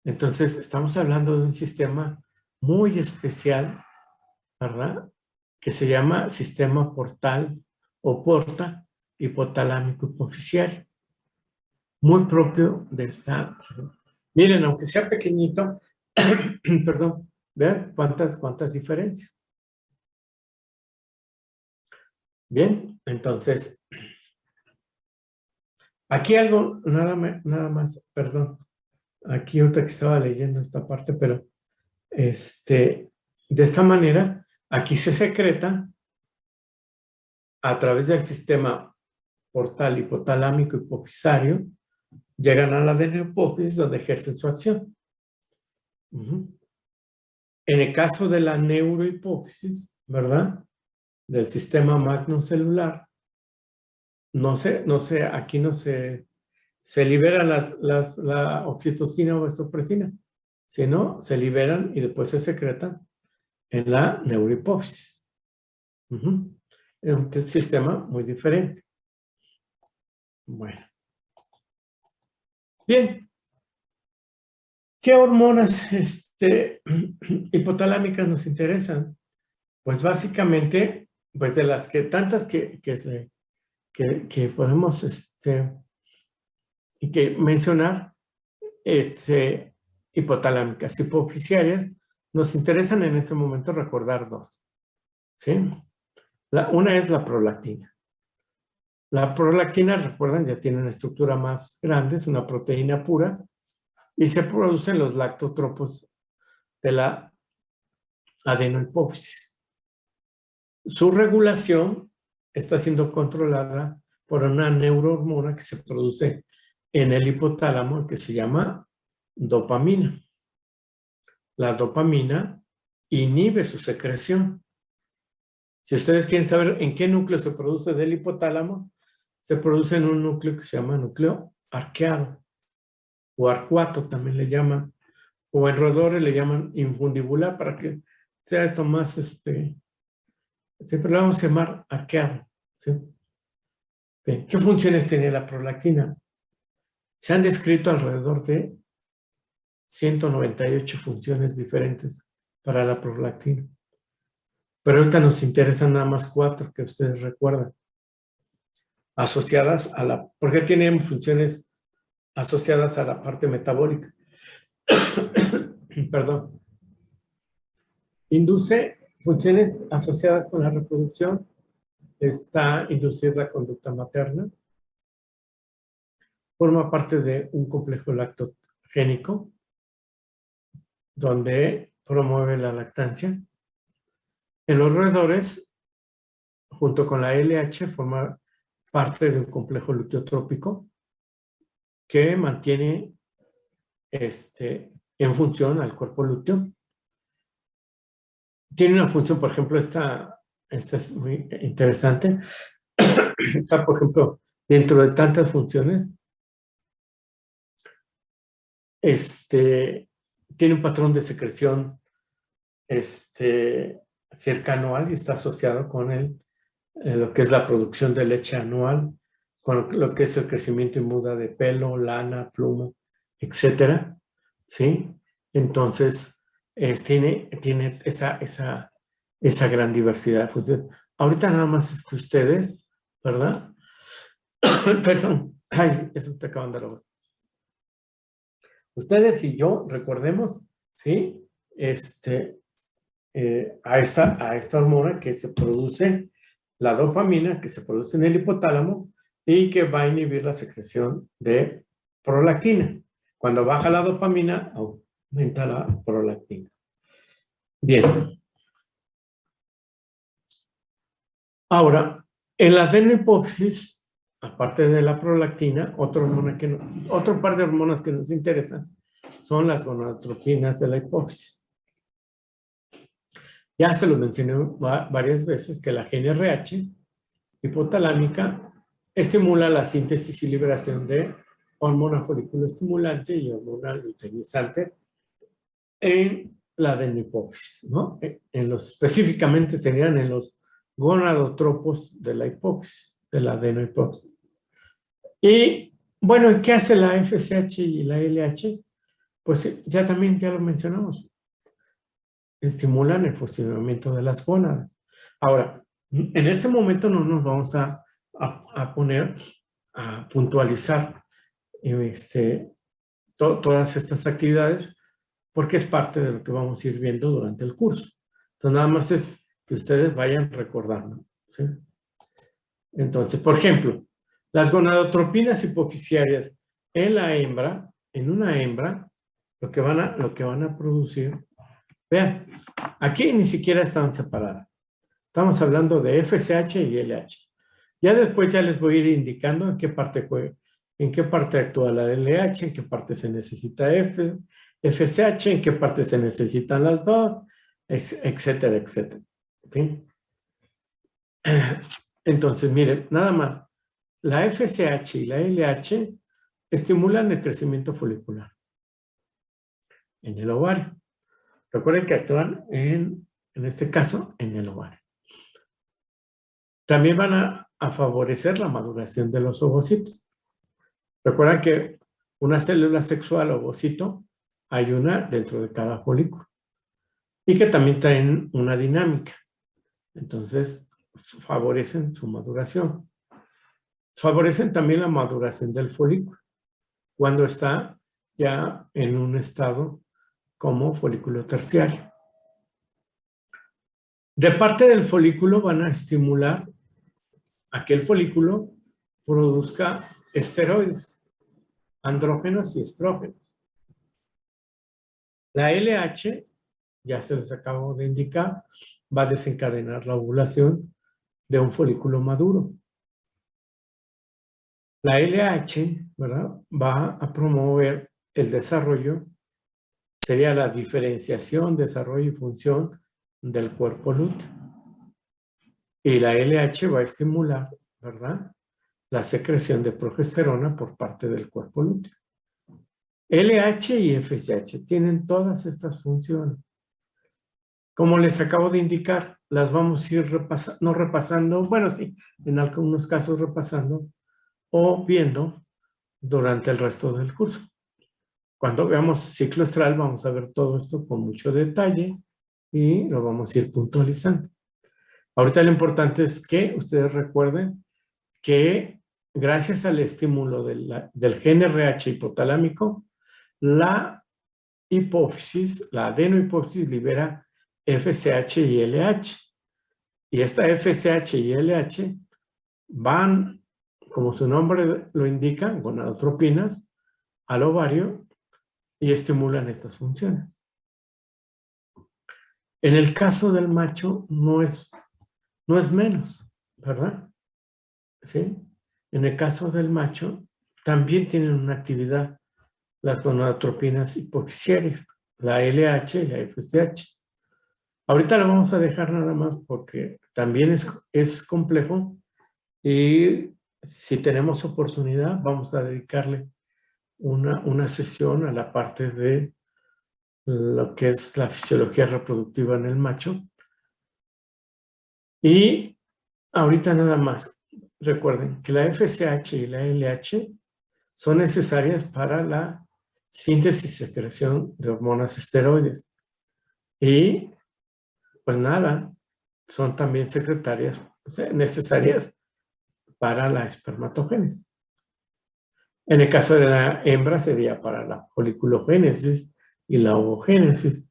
Entonces, estamos hablando de un sistema muy especial, ¿verdad? Que se llama sistema portal o porta hipotalámico hipofisiario. Muy propio de esta región. Miren, aunque sea pequeñito, perdón, vean cuántas diferencias. Bien, entonces, aquí algo, nada más, perdón. Aquí ahorita que estaba leyendo esta parte, pero de esta manera, aquí se secreta a través del sistema portal hipotalámico hipofisario, llegan a la adenohipófisis donde ejercen su acción. En el caso de la neurohipófisis, ¿verdad? Del sistema magnocelular, aquí no se libera la oxitocina o vasopresina, sino se liberan y después se secretan en la neurohipófisis. Es un sistema muy diferente. Bueno. Bien. ¿Qué hormonas hipotalámicas nos interesan? Pues básicamente, pues de las que tantas que podemos mencionar, hipotalámicas, hipofisiarias, nos interesan en este momento recordar dos. ¿Sí? Una es la prolactina. La prolactina, recuerdan, ya tiene una estructura más grande, es una proteína pura, y se producen los lactotropos de la adenohipófisis. Su regulación está siendo controlada por una neurohormona que se produce en el hipotálamo que se llama dopamina. La dopamina inhibe su secreción. Si ustedes quieren saber en qué núcleo se produce del hipotálamo, se produce en un núcleo que se llama núcleo arqueado o arcuato también le llaman, o en roedores le llaman infundibular para que sea esto más, siempre lo vamos a llamar arqueado. ¿Sí? Bien, ¿qué funciones tiene la prolactina? Se han descrito alrededor de 198 funciones diferentes para la prolactina. Pero ahorita nos interesan nada más 4 que ustedes recuerdan, asociadas a la, porque tienen funciones asociadas a la parte metabólica. Perdón. Induce funciones asociadas con la reproducción. Está inducir la conducta materna. Forma parte de un complejo lactogénico, donde promueve la lactancia. En los roedores, junto con la LH, forma parte de un complejo luteotrópico que mantiene en función al cuerpo lúteo. Tiene una función, por ejemplo, esta es muy interesante. Está, por ejemplo, dentro de tantas funciones, tiene un patrón de secreción cercano al y está asociado con lo que es la producción de leche anual, con lo que es el crecimiento y muda de pelo, lana, pluma, etcétera, ¿sí? Entonces, tiene esa gran diversidad. Ahorita nada más es que ustedes, ¿verdad? Perdón, ay, eso te acaban de dar la voz. Ustedes y yo recordemos, ¿sí? A esta hormona que se produce, la dopamina, que se produce en el hipotálamo y que va a inhibir la secreción de prolactina. Cuando baja la dopamina, aumenta la prolactina. Bien. Ahora, en la adenohipófisis, aparte de la prolactina, otro par de hormonas que nos interesan son las gonadotropinas de la hipófisis. Ya se lo mencioné varias veces que la GnRH hipotalámica estimula la síntesis y liberación de hormona folículo estimulante y hormona luteinizante en la adenohipófisis, ¿no? Específicamente serían en los gonadotropos de la hipófisis, de la adenohipófisis. Y bueno, ¿qué hace la FSH y la LH? Pues ya lo mencionamos. Estimulan el funcionamiento de las gónadas. Ahora, en este momento no nos vamos a poner a puntualizar todas estas actividades porque es parte de lo que vamos a ir viendo durante el curso. Entonces, nada más es que ustedes vayan recordando, ¿sí? Entonces, por ejemplo, las gonadotropinas hipofisiarias en la hembra, en una hembra, lo que van a producir, vean, aquí ni siquiera están separadas. Estamos hablando de FSH y LH. Ya después les voy a ir indicando en qué parte actúa la LH, en qué parte se necesita FSH, en qué parte se necesitan las dos, etcétera, etcétera. ¿Sí? Entonces, miren, nada más. La FSH y la LH estimulan el crecimiento folicular en el ovario. Recuerden que actúan en este caso, en el ovario. También van a favorecer la maduración de los ovocitos. Recuerden que una célula sexual ovocito hay una dentro de cada folículo y que también tienen una dinámica. Entonces, favorecen su maduración. Favorecen también la maduración del folículo cuando está ya en un estado como folículo terciario. De parte del folículo van a estimular a que el folículo produzca esteroides, andrógenos y estrógenos. La LH, ya se los acabo de indicar, va a desencadenar la ovulación de un folículo maduro. La LH, ¿verdad?, va a promover el desarrollo, sería la diferenciación, desarrollo y función del cuerpo lúteo. Y la LH va a estimular, ¿verdad?, la secreción de progesterona por parte del cuerpo lúteo. LH y FSH tienen todas estas funciones. Como les acabo de indicar, las vamos a ir repasando, bueno, sí, en algunos casos repasando o viendo durante el resto del curso. Cuando veamos ciclo estral, vamos a ver todo esto con mucho detalle y lo vamos a ir puntualizando. Ahorita lo importante es que ustedes recuerden que gracias al estímulo del gen RH hipotalámico, la hipófisis, la adenohipófisis libera FSH y LH. Y esta FSH y LH van, como su nombre lo indica, gonadotropinas, al ovario y estimulan estas funciones. En el caso del macho no es menos, ¿verdad? ¿Sí? En el caso del macho también tienen una actividad las gonadotropinas hipofisiales, la LH y la FSH. Ahorita lo vamos a dejar nada más porque también es complejo y si tenemos oportunidad vamos a dedicarle una sesión a la parte de lo que es la fisiología reproductiva en el macho. Y ahorita nada más, recuerden que la FSH y la LH son necesarias para la síntesis y secreción de hormonas esteroides. Y pues nada, son también secretarias, o sea, necesarias para la espermatogénesis. En el caso de la hembra sería para la foliculogénesis y la ovogénesis.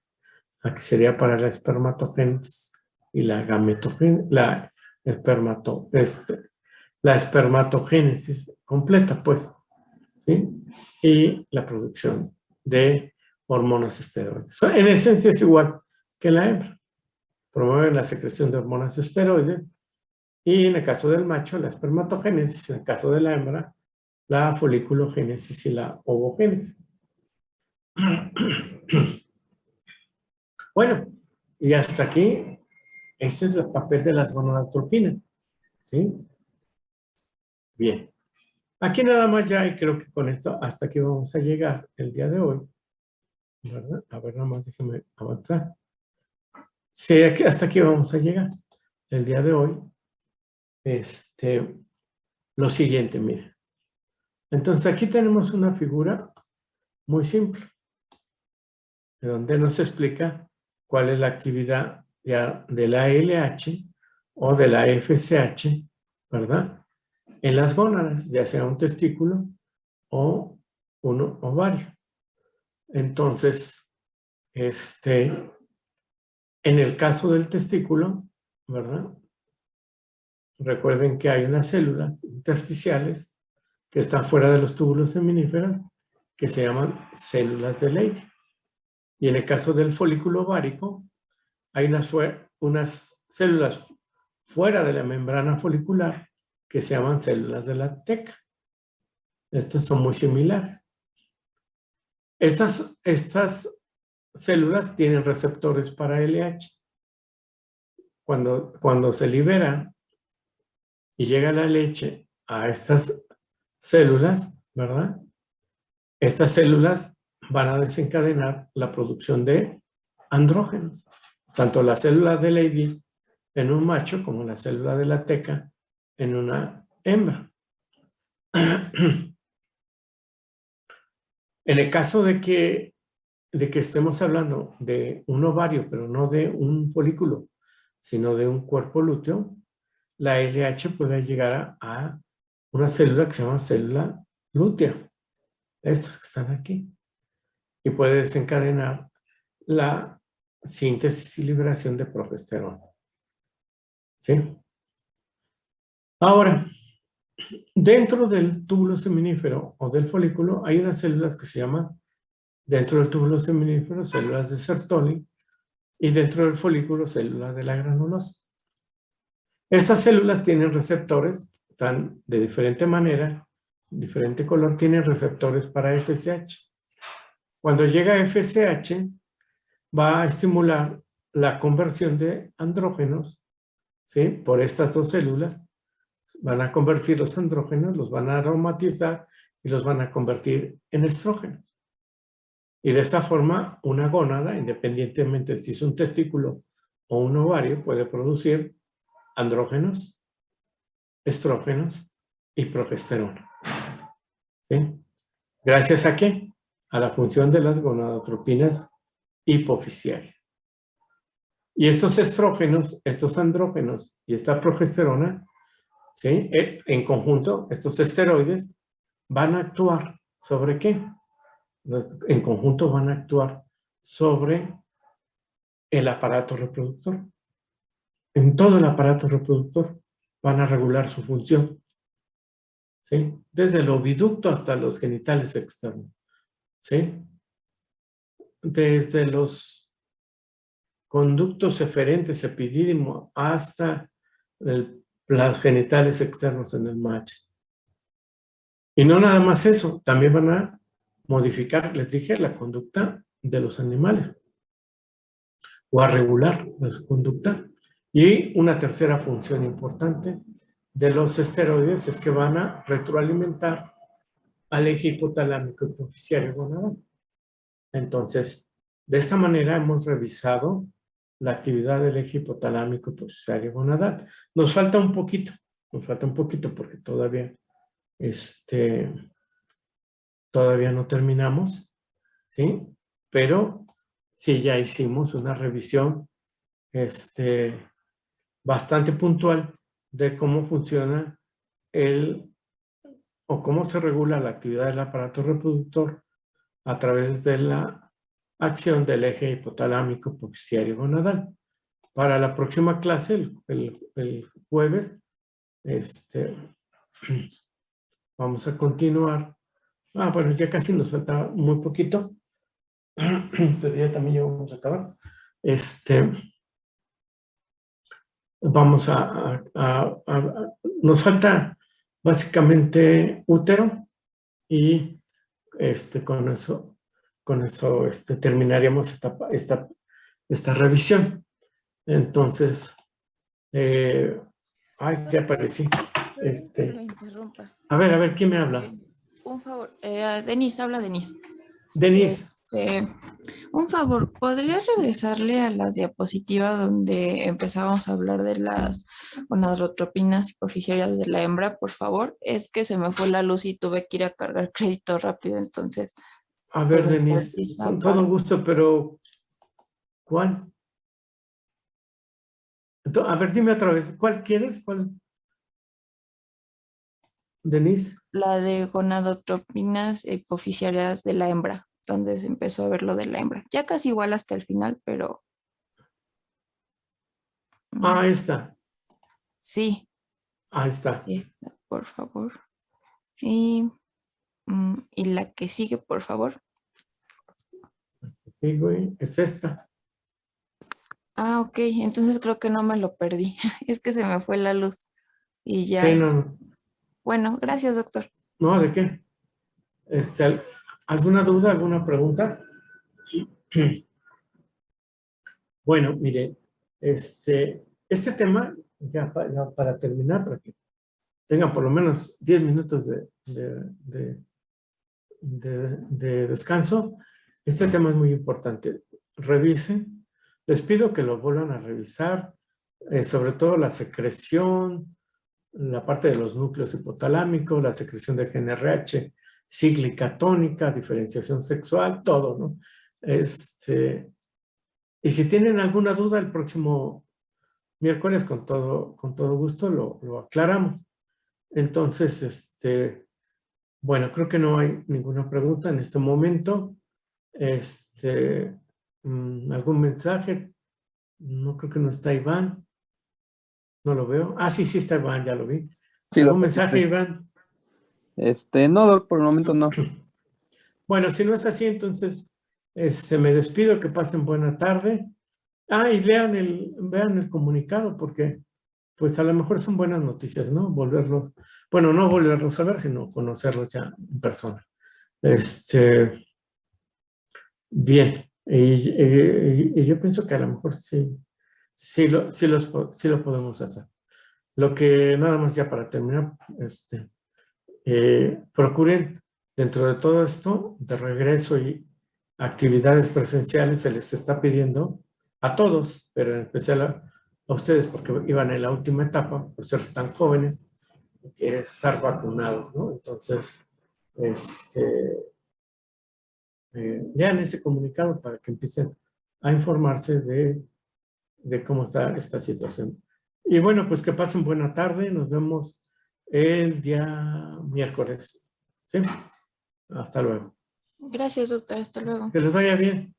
Aquí sería para la espermatogénesis y la gametogénesis, la espermatogénesis completa, pues, ¿sí? Y la producción de hormonas esteroides. En esencia es igual que la hembra. Promueve la secreción de hormonas esteroides y en el caso del macho la espermatogénesis, en el caso de la hembra la foliculogénesis y la ovogénesis. Bueno, y hasta aquí, este es el papel de las gonadotropinas, ¿sí? Bien. Aquí nada más ya, y creo que con esto hasta aquí vamos a llegar el día de hoy, ¿verdad? A ver, nada más déjenme avanzar. Sí, hasta aquí vamos a llegar el día de hoy. Lo siguiente, mire. Entonces aquí tenemos una figura muy simple, donde nos explica cuál es la actividad ya de la LH o de la FSH, ¿verdad? En las gónadas, ya sea un testículo o un ovario. Entonces, en el caso del testículo, ¿verdad? Recuerden que hay unas células intersticiales que están fuera de los túbulos seminíferos que se llaman células de Leydig. Y en el caso del folículo ovárico, hay unas células fuera de la membrana folicular que se llaman células de la teca. Estas son muy similares. Estas células tienen receptores para LH. Cuando se libera y llega la leche a estas células, ¿verdad? Estas células van a desencadenar la producción de andrógenos. Tanto la célula de Leydig en un macho como la célula de la teca en una hembra. En el caso de que estemos hablando de un ovario, pero no de un folículo, sino de un cuerpo lúteo, la LH puede llegar a una célula que se llama célula lútea, estas que están aquí, y puede desencadenar la síntesis y liberación de progesterona. ¿Sí? Ahora, dentro del túbulo seminífero o del folículo hay unas células que se llaman, dentro del túbulo seminífero, células de Sertoli, y dentro del folículo, células de la granulosa. Estas células tienen receptores, están de diferente manera, diferente color, tienen receptores para FSH. Cuando llega FSH, va a estimular la conversión de andrógenos, ¿sí? Por estas dos células. Van a convertir los andrógenos, los van a aromatizar y los van a convertir en estrógenos. Y de esta forma, una gónada, independientemente si es un testículo o un ovario, puede producir andrógenos, estrógenos y progesterona. ¿Sí? ¿Gracias a qué? A la función de las gonadotropinas hipofisiales. Y estos estrógenos, estos andrógenos y esta progesterona, ¿sí? En conjunto, estos esteroides van a actuar ¿sobre qué? En conjunto van a actuar sobre el aparato reproductor. En todo el aparato reproductor van a regular su función, ¿sí? Desde el oviducto hasta los genitales externos, ¿sí? Desde los conductos eferentes epidídimo hasta los genitales externos en el macho. Y no nada más eso, también van a modificar, les dije, la conducta de los animales o a regular su conducta. Y una tercera función importante de los esteroides es que van a retroalimentar al eje hipotalámico hipofisiario gonadal. Entonces, de esta manera hemos revisado la actividad del eje hipotalámico hipofisiario gonadal. Nos falta un poquito porque todavía no terminamos, ¿sí? Pero sí ya hicimos una revisión bastante puntual de cómo funciona o cómo se regula la actividad del aparato reproductor a través de la acción del eje hipotalámico hipofisiario gonadal. Para la próxima clase, el jueves, vamos a continuar. Bueno, ya casi nos falta muy poquito, pero ya también ya vamos a acabar. Vamos nos falta básicamente útero y con eso terminaríamos esta revisión. Entonces, ya aparecí. Que lo interrumpa. A ver, ¿quién me habla? Un favor, Denise, habla Denise. Denise. Un favor, ¿podrías regresarle a las diapositivas donde empezábamos a hablar de las gonadotropinas hipofisiarias de la hembra, por favor? Es que se me fue la luz y tuve que ir a cargar crédito rápido, entonces. A ver, Denise, con todo gusto, pero ¿cuál? A ver, dime otra vez, ¿cuál quieres? ¿Cuál? Denise. La de gonadotropinas hipofisiarias de la hembra, donde se empezó a ver lo de la hembra. Ya casi igual hasta el final, pero... Ahí está. Sí. Ahí está. Por favor. Y la que sigue, por favor. Sí, güey, es esta. Ok, entonces creo que no me lo perdí. Es que se me fue la luz y ya. Sí, no. Bueno, gracias, doctor. No, ¿de qué? ¿Alguna duda, alguna pregunta? Bueno, mire, este tema, ya para terminar, para que tengan por lo menos 10 minutos de descanso, este tema es muy importante. Revisen, les pido que lo vuelvan a revisar, sobre todo la secreción, la parte de los núcleos hipotalámicos, la secreción de GnRH, cíclica tónica, diferenciación sexual, todo, ¿no? Y si tienen alguna duda, el próximo miércoles con todo gusto lo aclaramos. Entonces, bueno, creo que no hay ninguna pregunta en este momento. ¿Algún mensaje? No creo que no está Iván. No lo veo. Sí está Iván, ya lo vi. Sí, ¿Algún mensaje, Iván? No, Doc, por el momento no. Bueno, si no es así, entonces me despido, que pasen buena tarde. Y vean el comunicado, porque pues a lo mejor son buenas noticias, ¿no? No volverlos a ver, sino conocerlos ya en persona. Bien, y yo pienso que a lo mejor sí lo podemos hacer. Lo que nada más ya para terminar, procuren dentro de todo esto, de regreso y actividades presenciales, se les está pidiendo a todos, pero en especial a ustedes, porque iban en la última etapa, por ser tan jóvenes, que estar vacunados, ¿no? Entonces, lean ese comunicado para que empiecen a informarse de de cómo está esta situación. Y bueno, pues que pasen buena tarde. Nos vemos el día miércoles. ¿Sí? Hasta luego. Gracias, doctor. Hasta luego. Que les vaya bien.